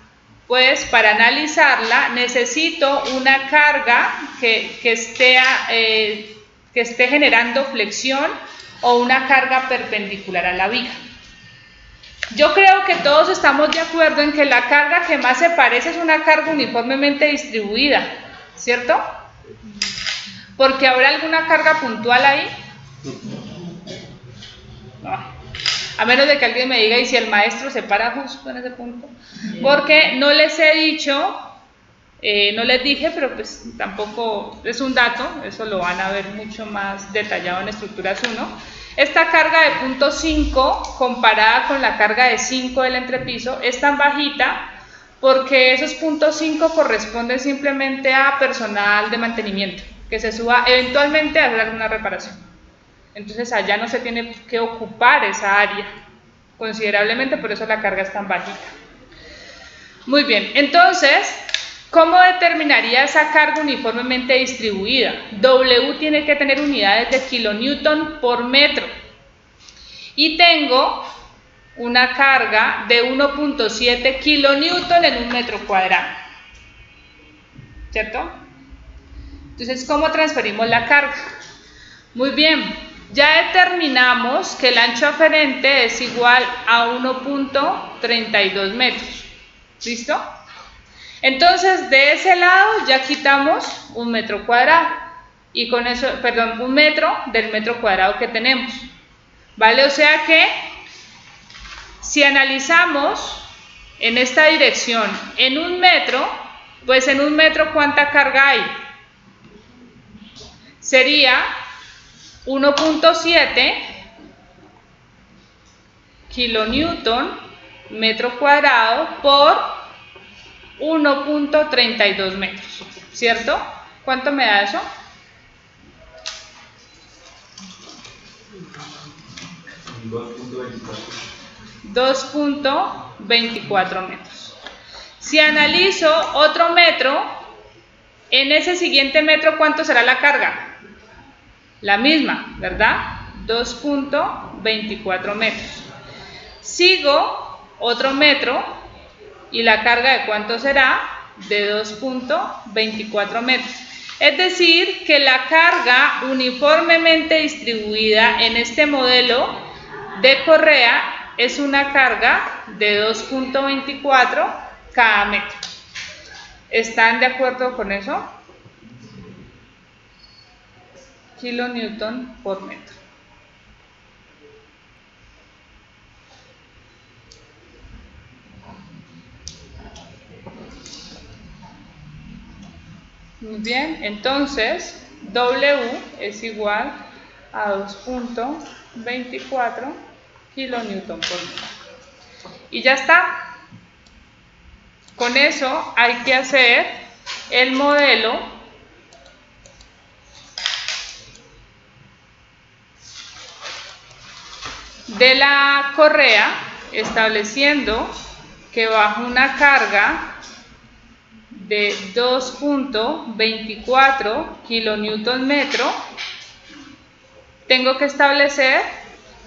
pues para analizarla necesito una carga que esté generando flexión o una carga perpendicular a la viga. Yo creo que todos estamos de acuerdo en que la carga que más se parece es una carga uniformemente distribuida, ¿cierto? Porque habrá alguna carga puntual ahí. No. A menos de que alguien me diga, y si el maestro se para justo en ese punto. Porque no les he dicho, no les dije, pero pues tampoco es un dato, eso lo van a ver mucho más detallado en estructuras 1. Esta carga de punto 5 comparada con la carga de 5 del entrepiso es tan bajita porque esos puntos 5 corresponden simplemente a personal de mantenimiento que se suba eventualmente a hacer alguna reparación. Entonces allá no se tiene que ocupar esa área considerablemente, por eso la carga es tan bajita. Muy bien, entonces, ¿cómo determinaría esa carga uniformemente distribuida? W tiene que tener unidades de kilonewton por metro. Y tengo una carga de 1.7 kilonewton en un metro cuadrado. ¿Cierto? Entonces, ¿cómo transferimos la carga? Muy bien, ya determinamos que el ancho aferente es igual a 1.32 metros. ¿Listo? Entonces, de ese lado ya quitamos un metro cuadrado. Y con eso, perdón, un metro del metro cuadrado que tenemos. ¿Vale? O sea que, si analizamos en esta dirección en un metro, pues en un metro, ¿cuánta carga hay? Sería 1.7 kilonewton metro cuadrado por 1.32 metros, ¿cierto? ¿Cuánto me da eso? 2.24 metros. Si analizo otro metro, en ese siguiente metro, ¿cuánto será la carga? La misma, ¿verdad? 2.24 metros. Sigo otro metro y la carga de ¿cuánto será? De 2.24 metros. Es decir, que la carga uniformemente distribuida en este modelo de correa es una carga de 2.24 cada metro. ¿Están de acuerdo con eso? Kilonewton por metro. Muy bien, entonces W es igual a 2.24 kilonewton por metro. Y ya está. Con eso hay que hacer el modelo de la correa, estableciendo que bajo una carga de 2.24 kilonewton metro, tengo que establecer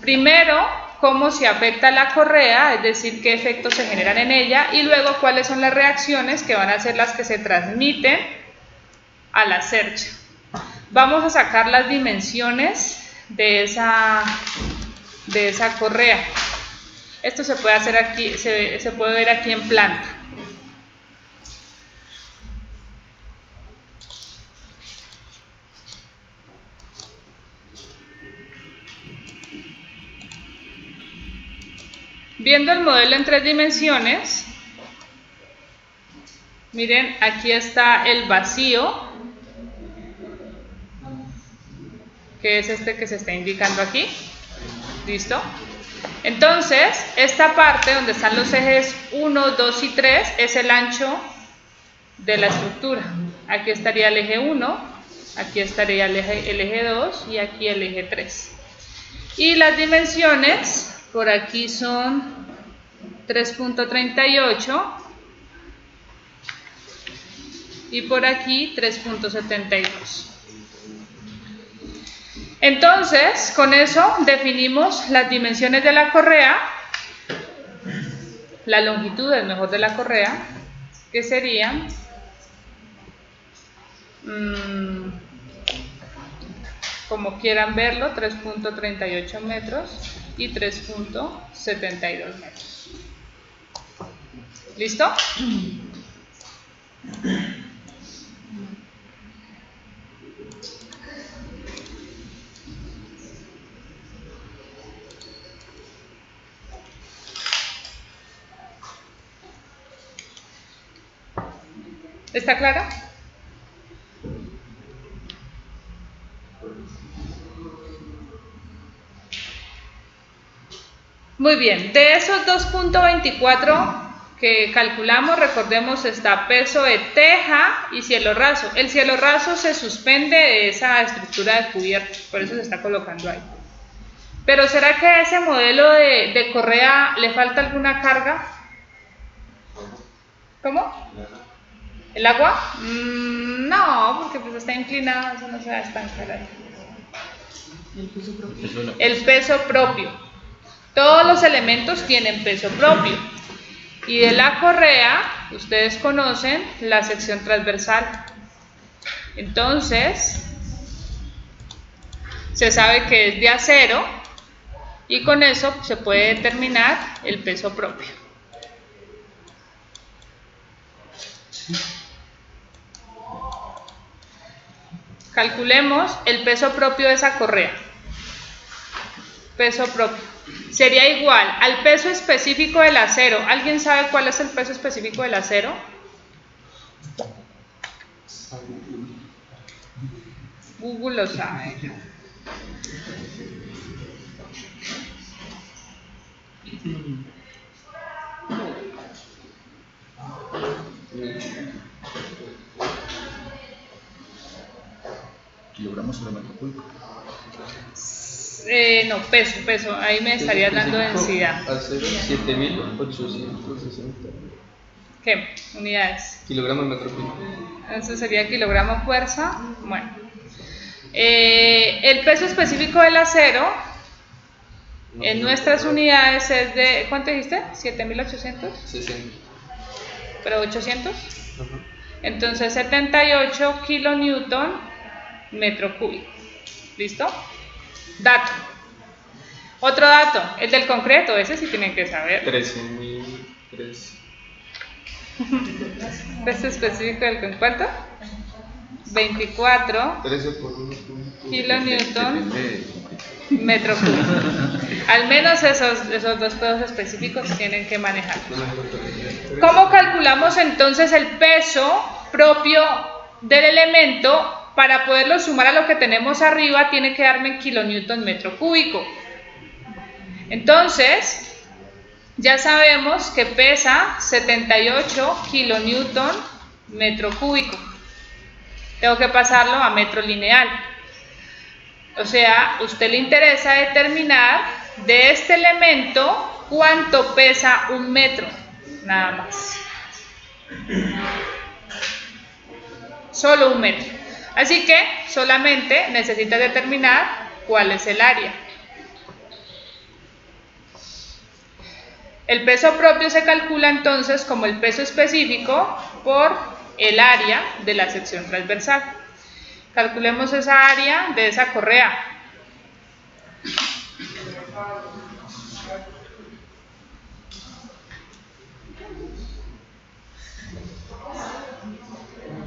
primero cómo se afecta la correa, es decir, qué efectos se generan en ella, y luego cuáles son las reacciones que van a ser las que se transmiten a la cercha. Vamos a sacar las dimensiones de esa correa. Esto se puede hacer aquí, se puede ver aquí en planta. Viendo el modelo en 3 dimensiones, miren, aquí está el vacío, que es este que se está indicando aquí. ¿Listo? Entonces, esta parte donde están los ejes 1, 2 y 3 es el ancho de la estructura. Aquí estaría el eje 1, aquí estaría el eje 2 y aquí el eje 3. Y las dimensiones, por aquí son 3.38 y por aquí 3.72. Entonces, con eso definimos las dimensiones de la correa, la longitud es mejor de la correa, que serían como quieran verlo, 3.38 metros y 3.72 metros. ¿Listo? ¿Está clara? Muy bien, de esos 2.24 que calculamos, recordemos, está peso de teja y cielo raso. El cielo raso se suspende de esa estructura de cubierto, por eso se está colocando ahí. Pero ¿será que a ese modelo de correa le falta alguna carga? ¿Cómo? ¿El agua? No, porque pues está inclinado, eso no se va a estancar ahí. El peso propio. Todos los elementos tienen peso propio. Y de la correa, ustedes conocen la sección transversal. Entonces, se sabe que es de acero y con eso se puede determinar el peso propio. Calculemos el peso propio de esa correa. Peso propio. Sería igual al peso específico del acero. ¿Alguien sabe cuál es el peso específico del acero? Google lo sabe. Kilogramos sobre metro cúbico. No, peso. Ahí me estaría dando densidad. Acero, 7.860. ¿Qué? Unidades. Kilogramos metro cúbico. Eso sería kilogramo fuerza. Bueno. El peso específico del acero en nuestras unidades es de, ¿cuánto dijiste? 7.800. 60. ¿Pero 800? Ajá. Entonces 78 kilonewton metro cúbico. ¿Listo? Dato. Otro dato, el del concreto, ese sí tienen que saber. 13.003. Peso específico del concreto. 24 13 por 1. kilonewton metro cúbico. Al menos esos dos pesos específicos tienen que manejar. ¿Cómo calculamos entonces el peso propio del elemento? Para poderlo sumar a lo que tenemos arriba, tiene que darme en kilonewton metro cúbico. Entonces, ya sabemos que pesa 78 kilonewton metro cúbico. Tengo que pasarlo a metro lineal. O sea, a usted le interesa determinar de este elemento cuánto pesa un metro, nada más. Solo un metro. Así que solamente necesita determinar cuál es el área. El peso propio se calcula entonces como el peso específico por el área de la sección transversal. Calculemos esa área de esa correa.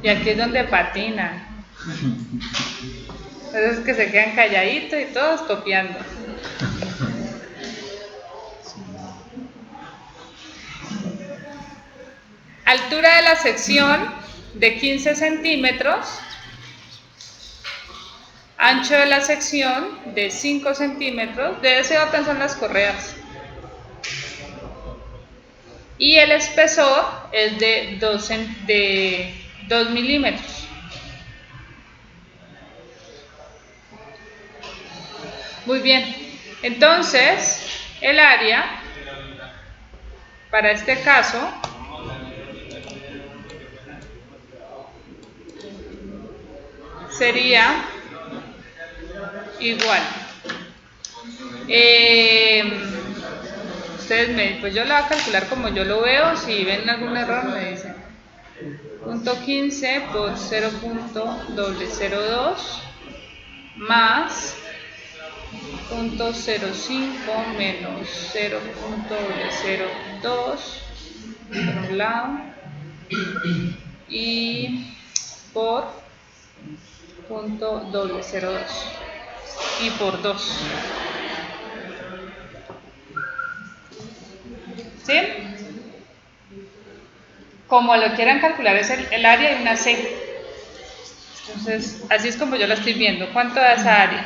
Y aquí es donde patinan. Esos que se quedan calladitos y todos copiando. Altura de la sección de 15 centímetros. Ancho de la sección de 5 centímetros. De ese orden son las correas. Y el espesor es de 2 milímetros. Muy bien, entonces el área para este caso sería igual. Pues yo lo voy a calcular como yo lo veo. Si ven algún error me dicen. 0.15 por 0.002 más 0.05 menos 0.002 por un lado y por 0.002 y por 2. ¿Sí? Como lo quieran calcular es el área y una C. Entonces, así es como yo la estoy viendo. ¿Cuánto da esa área?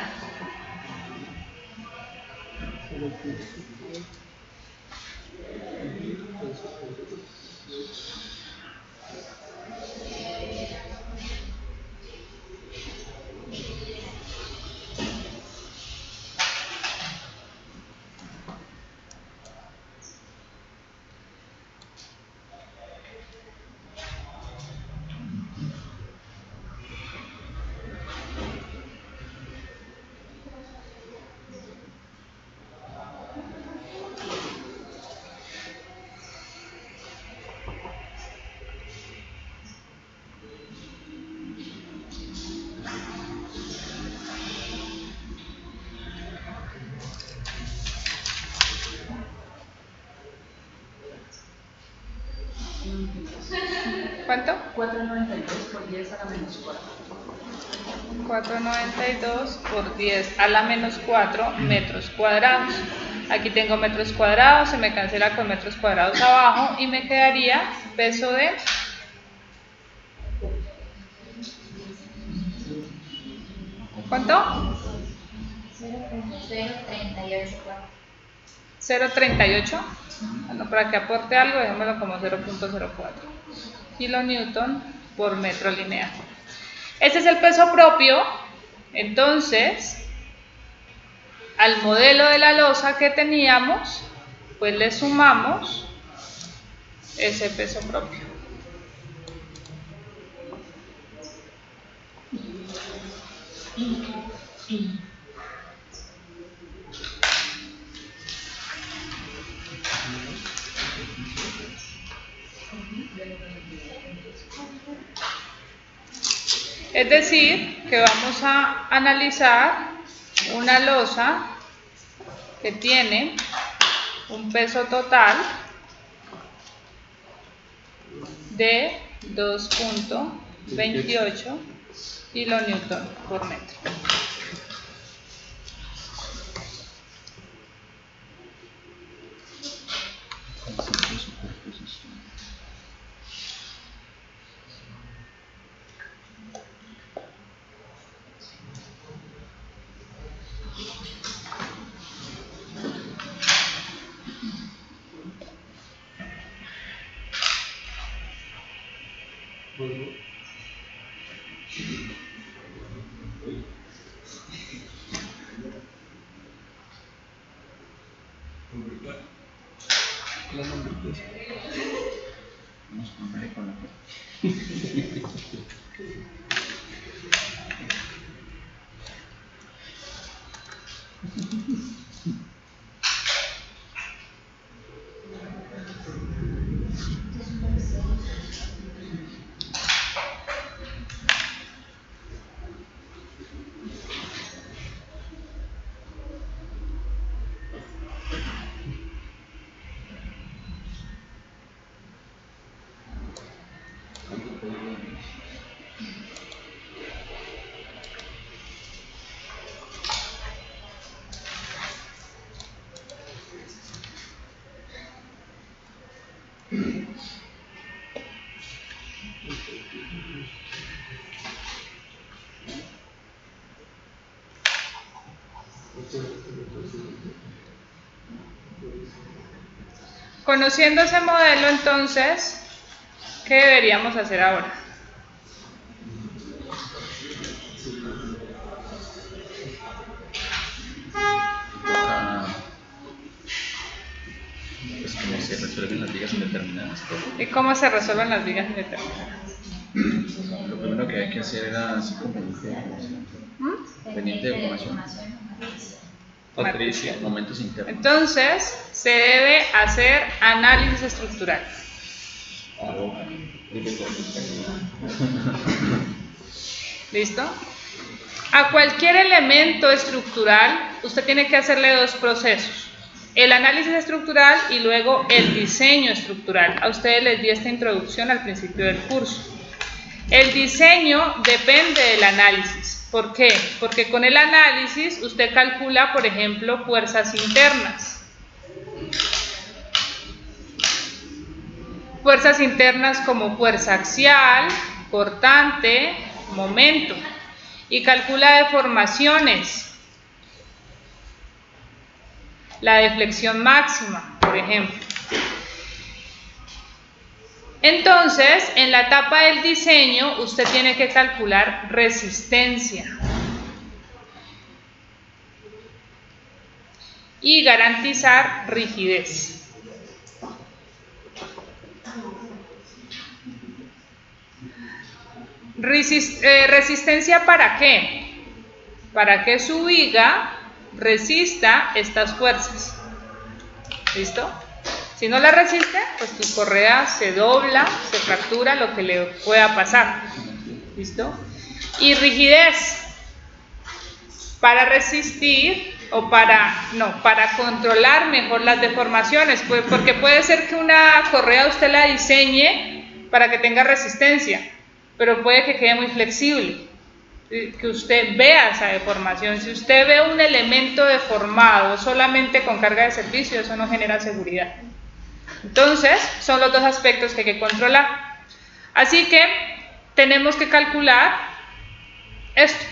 ¿Cuánto? 492 por 10 a la menos 4. 492 por 10 a la menos 4 metros cuadrados. Aquí tengo metros cuadrados, se me cancela con metros cuadrados abajo y me quedaría peso de ¿cuánto? 0.38. Bueno, para que aporte algo, dejémoslo como 0.04 kilonewton por metro lineal. Este es el peso propio. Entonces, al modelo de la losa que teníamos, pues le sumamos ese peso propio. Es decir, que vamos a analizar una losa que tiene un peso total de 2.28 kilonewton por metro. Vamos a ponerle con la Conociendo ese modelo, entonces, ¿qué deberíamos hacer ahora? Pues como se resuelven las vigas indeterminadas. ¿Y cómo se resuelven las vigas indeterminadas? Lo primero que hay que hacer era así como dije, pendiente de información. Patricia. Momentos internos. Entonces, se debe hacer análisis estructural. ¿Listo? A cualquier elemento estructural, usted tiene que hacerle dos procesos. El análisis estructural y luego el diseño estructural. A ustedes les di esta introducción al principio del curso. El diseño depende del análisis. ¿Por qué? Porque con el análisis usted calcula, por ejemplo, fuerzas internas. Fuerzas internas como fuerza axial, cortante, momento. Y calcula deformaciones. La deflexión máxima, por ejemplo. Entonces, en la etapa del diseño, usted tiene que calcular resistencia y garantizar rigidez. ¿Resistencia para qué? Para que su viga resista estas fuerzas. ¿Listo? Si no la resiste, pues tu correa se dobla, se fractura, lo que le pueda pasar. ¿Listo? Y rigidez. Para resistir o para controlar mejor las deformaciones. Porque puede ser que una correa usted la diseñe para que tenga resistencia, pero puede que quede muy flexible. Que usted vea esa deformación. Si usted ve un elemento deformado solamente con carga de servicio, eso no genera seguridad. Entonces, son los dos aspectos que hay que controlar. Así que tenemos que calcular esto.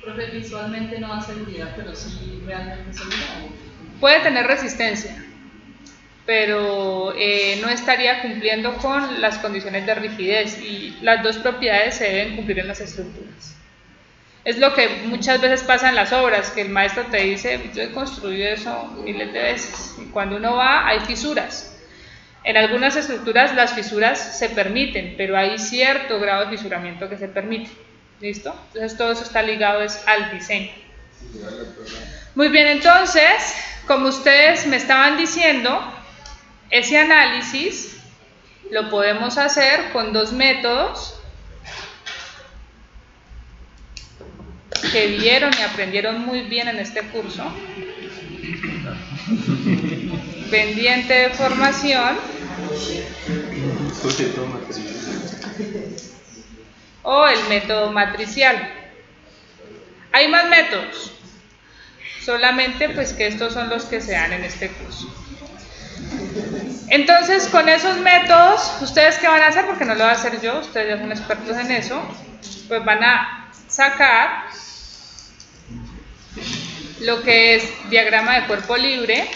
Profe, visualmente no da seguridad, pero sí realmente seguridad. Puede tener resistencia, pero no estaría cumpliendo con las condiciones de rigidez, y las dos propiedades se deben cumplir en las estructuras. Es lo que muchas veces pasa en las obras, que el maestro te dice, yo he construido eso miles de veces, y cuando uno va hay fisuras. En algunas estructuras las fisuras se permiten, pero hay cierto grado de fisuramiento que se permite. ¿Listo? Entonces todo eso está ligado al diseño. Muy bien, entonces, como ustedes me estaban diciendo, ese análisis lo podemos hacer con dos métodos que vieron y aprendieron muy bien en este curso. Pendiente de formación o el método matricial. Hay más métodos, solamente pues que estos son los que se dan en este curso. Entonces, con esos métodos, ¿ustedes qué van a hacer? Porque no lo voy a hacer yo, ustedes ya son expertos en eso. Pues van a sacar lo que es diagrama de cuerpo libre,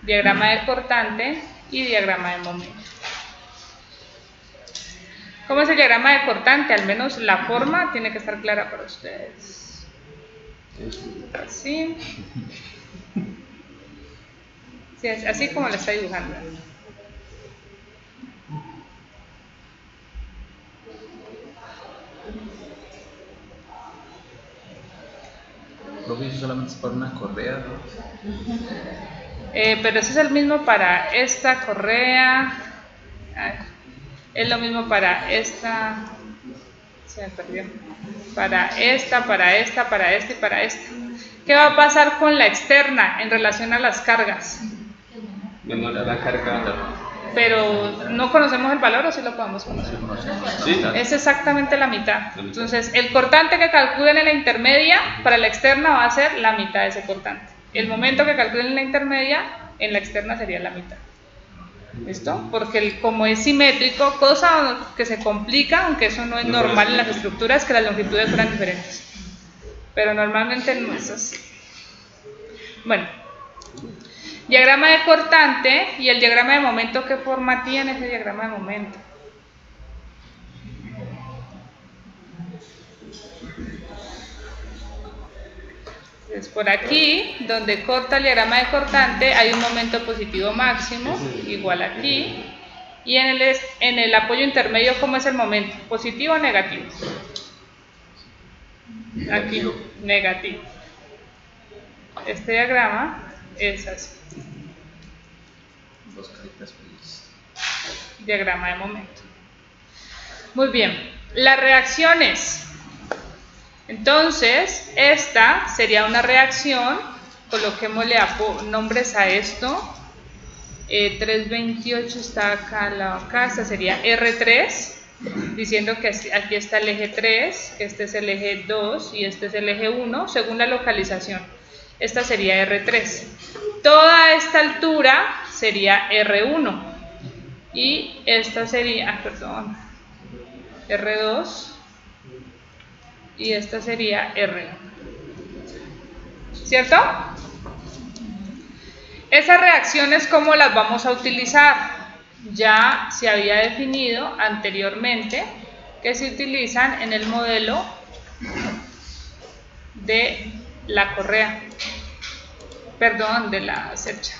diagrama de cortante y diagrama de momento. ¿Cómo es el diagrama de cortante? Al menos la forma tiene que estar clara para ustedes. Así. Sí, así como lo está dibujando. Profe, eso solamente es para una correa, ¿no? Pero ese es el mismo para esta correa. Es lo mismo para esta. Se me perdió. Para esta y para esta. ¿Qué va a pasar con la externa en relación a las cargas? Menor la carga. Pero no conocemos el valor, o sí lo podemos conocer. Sí, Es exactamente la mitad. Entonces, el cortante que calculen en la intermedia para la externa va a ser la mitad de ese cortante. El momento que calculen en la intermedia, en la externa sería la mitad. ¿Listo? Porque como es simétrico, cosa que se complica, aunque eso no es normal en las estructuras, que las longitudes fueran diferentes. Pero normalmente no es así. Bueno, diagrama de cortante y el diagrama de momento, ¿qué forma tiene ese diagrama de momento? Entonces, por aquí, donde corta el diagrama de cortante, hay un momento positivo máximo, igual aquí, Y en el apoyo intermedio, ¿cómo es el momento? ¿Positivo o negativo? Aquí, negativo. Este diagrama es así. Dos caritas felices. Diagrama de momento. Muy bien. Las reacciones. Entonces, esta sería una reacción. Coloquémosle nombres a esto. 328 está acá, acá, esta sería R3, diciendo que aquí está el eje 3, que este es el eje 2 y este es el eje 1, según la localización. Esta sería R3. Toda esta altura sería R1 y esta sería, R2 y esta sería R1. ¿Cierto? Esas reacciones, ¿cómo las vamos a utilizar? Ya se había definido anteriormente que se utilizan en el modelo de la correa, perdón, de la cercha.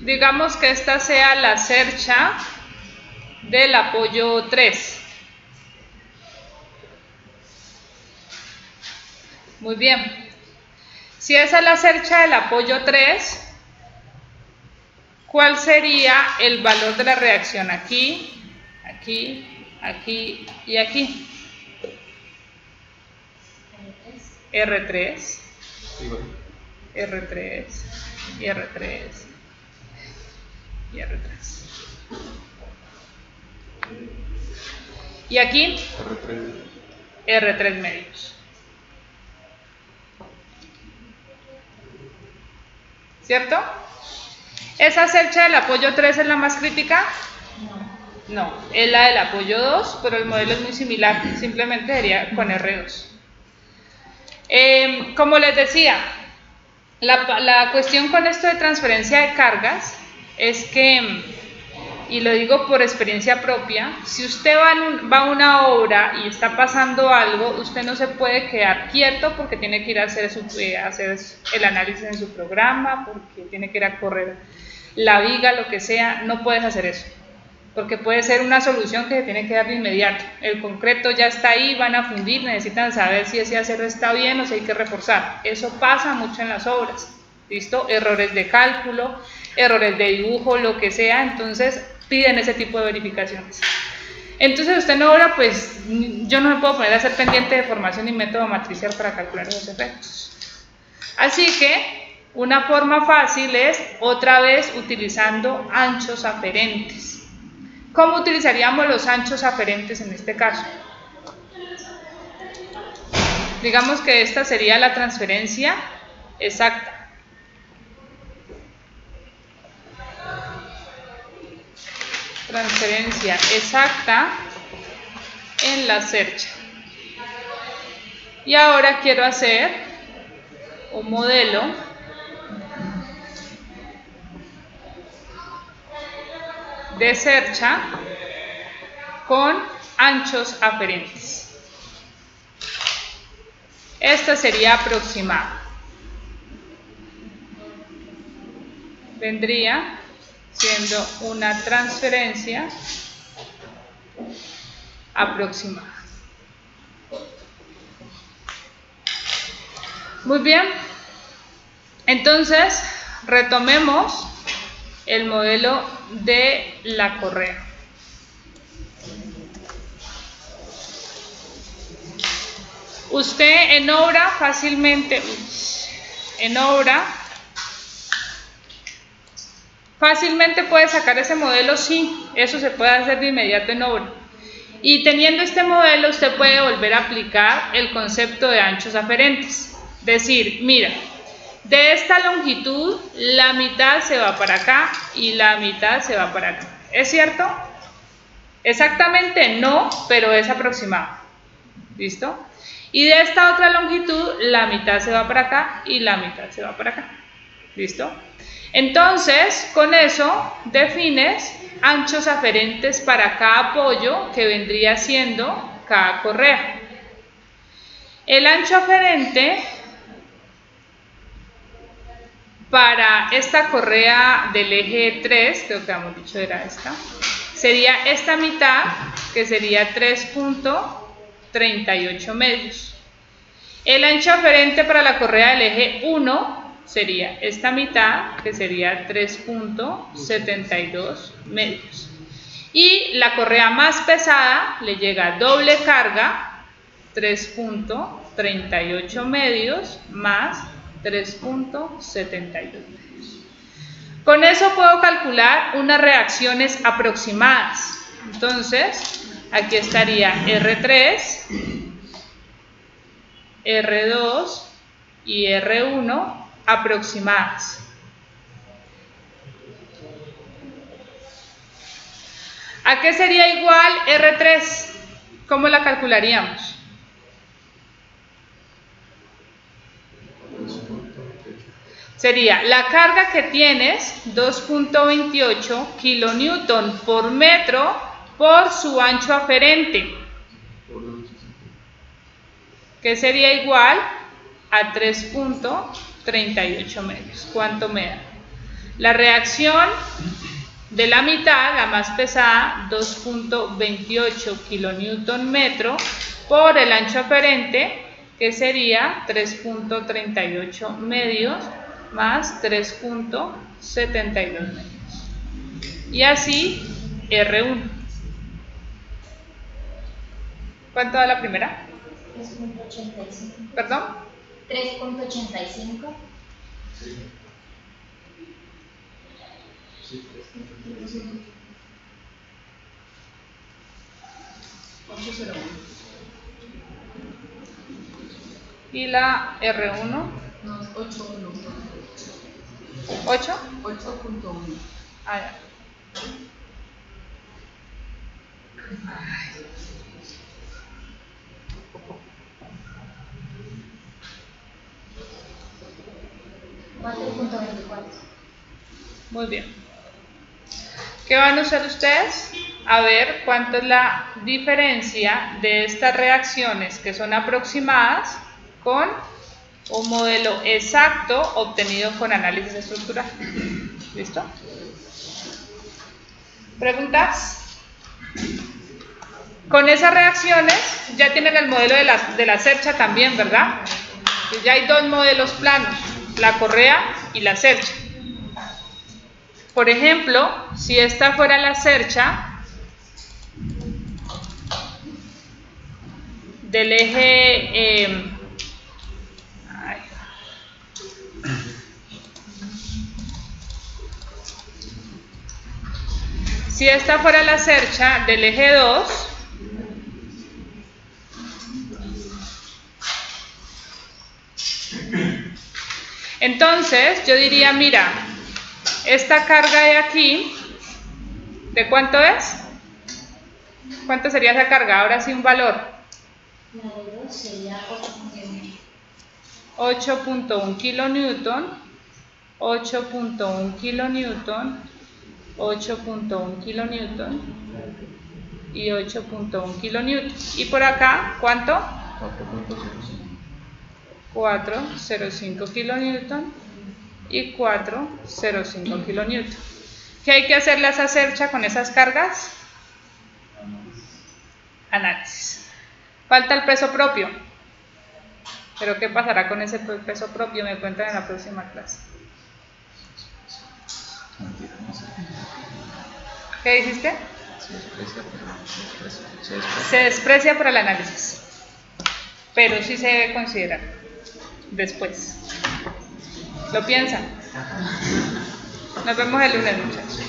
Digamos que esta sea la cercha del apoyo 3. Muy bien. Si esa es la cercha del apoyo 3, ¿cuál sería el valor de la reacción aquí, aquí, aquí y aquí? R3, R3 y R3 y R3. Y aquí R3 medios. ¿Cierto? ¿Esa cercha del apoyo 3 es la más crítica? No, es la del apoyo 2, pero el modelo es muy similar, simplemente sería con R2. Como les decía, la cuestión con esto de transferencia de cargas es que, y lo digo por experiencia propia, si usted va a una obra y está pasando algo, usted no se puede quedar quieto porque tiene que ir a hacer el análisis en su programa, porque tiene que ir a correr la viga, lo que sea. No puedes hacer eso, porque puede ser una solución que se tiene que dar de inmediato. El concreto ya está ahí, van a fundir, necesitan saber si ese acero está bien o si hay que reforzar. Eso pasa mucho en las obras, ¿listo? Errores de cálculo, errores de dibujo, lo que sea, entonces piden ese tipo de verificaciones. Entonces usted en obra, pues yo no me puedo poner a ser pendiente de formación y método matricial para calcular esos efectos. Así que una forma fácil es otra vez utilizando anchos aferentes. ¿Cómo utilizaríamos los anchos aferentes en este caso? Digamos que esta sería la transferencia exacta. Transferencia exacta en la cercha. Y ahora quiero hacer un modelo de cercha con anchos aferentes. Esta sería aproximada. Vendría siendo una transferencia aproximada. Muy bien, entonces retomemos el modelo de la correa. Usted en obra fácilmente puede sacar ese modelo, sí, eso se puede hacer de inmediato en obra. Y teniendo este modelo, usted puede volver a aplicar el concepto de anchos aferentes. Decir, mira, de esta longitud, la mitad se va para acá y la mitad se va para acá. ¿Es cierto? Exactamente no, pero es aproximado. ¿Listo? Y de esta otra longitud, la mitad se va para acá y la mitad se va para acá. ¿Listo? Entonces, con eso defines anchos aferentes para cada apoyo, que vendría siendo cada correa. El ancho aferente para esta correa del eje 3, creo que habíamos dicho era esta, sería esta mitad, que sería 3.38 medios. El ancho aferente para la correa del eje 1 sería esta mitad, que sería 3.72 medios. Y la correa más pesada le llega doble carga, 3.38 medios más 3.72 medios. Con eso puedo calcular unas reacciones aproximadas. Entonces, aquí estaría R3, R2 y R1 aproximadas. ¿A qué sería igual R3? ¿Cómo la calcularíamos? Sería la carga que tienes, 2.28 kilonewton por metro por su ancho aferente, que sería igual a 3.38 medios. ¿Cuánto me da? La reacción de la mitad, la más pesada, 2.28 kilonewton metro por el ancho aferente, que sería 3.38 medios más 3.72 medios. Y así R1. ¿Cuánto da la primera? 3.85. ¿Perdón? 3.85. Y la R1, No, 8.1. 8. 8.1. Ah, ya. Muy bien. ¿Qué van a usar ustedes? A ver cuánto es la diferencia de estas reacciones que son aproximadas con un modelo exacto obtenido con análisis estructural. ¿Listo? ¿Preguntas? Con esas reacciones ya tienen el modelo de la cercha también, ¿verdad? Ya hay dos modelos planos, la correa y la cercha. Por ejemplo, si esta fuera la cercha del eje si esta fuera la cercha del eje 2, entonces yo diría, mira, esta carga de aquí, ¿de cuánto es? ¿Cuánto sería esa carga? Ahora sí un valor. La de 2 sería 8.1. 8.1 kilonewton, 8.1 kilonewton, 8.1 kilonewton y 8.1 kilonewton. Y por acá, ¿cuánto? 4.05 kilonewton y 4.05 kilonewton. ¿Qué hay que hacerle a esa cercha con esas cargas? Análisis. Falta el peso propio. Pero ¿qué pasará con ese peso propio? Me cuentan en la próxima clase. ¿Qué dijiste? Se desprecia por el análisis. Pero sí se debe considerar después. ¿Lo piensan? Nos vemos el lunes, muchachos.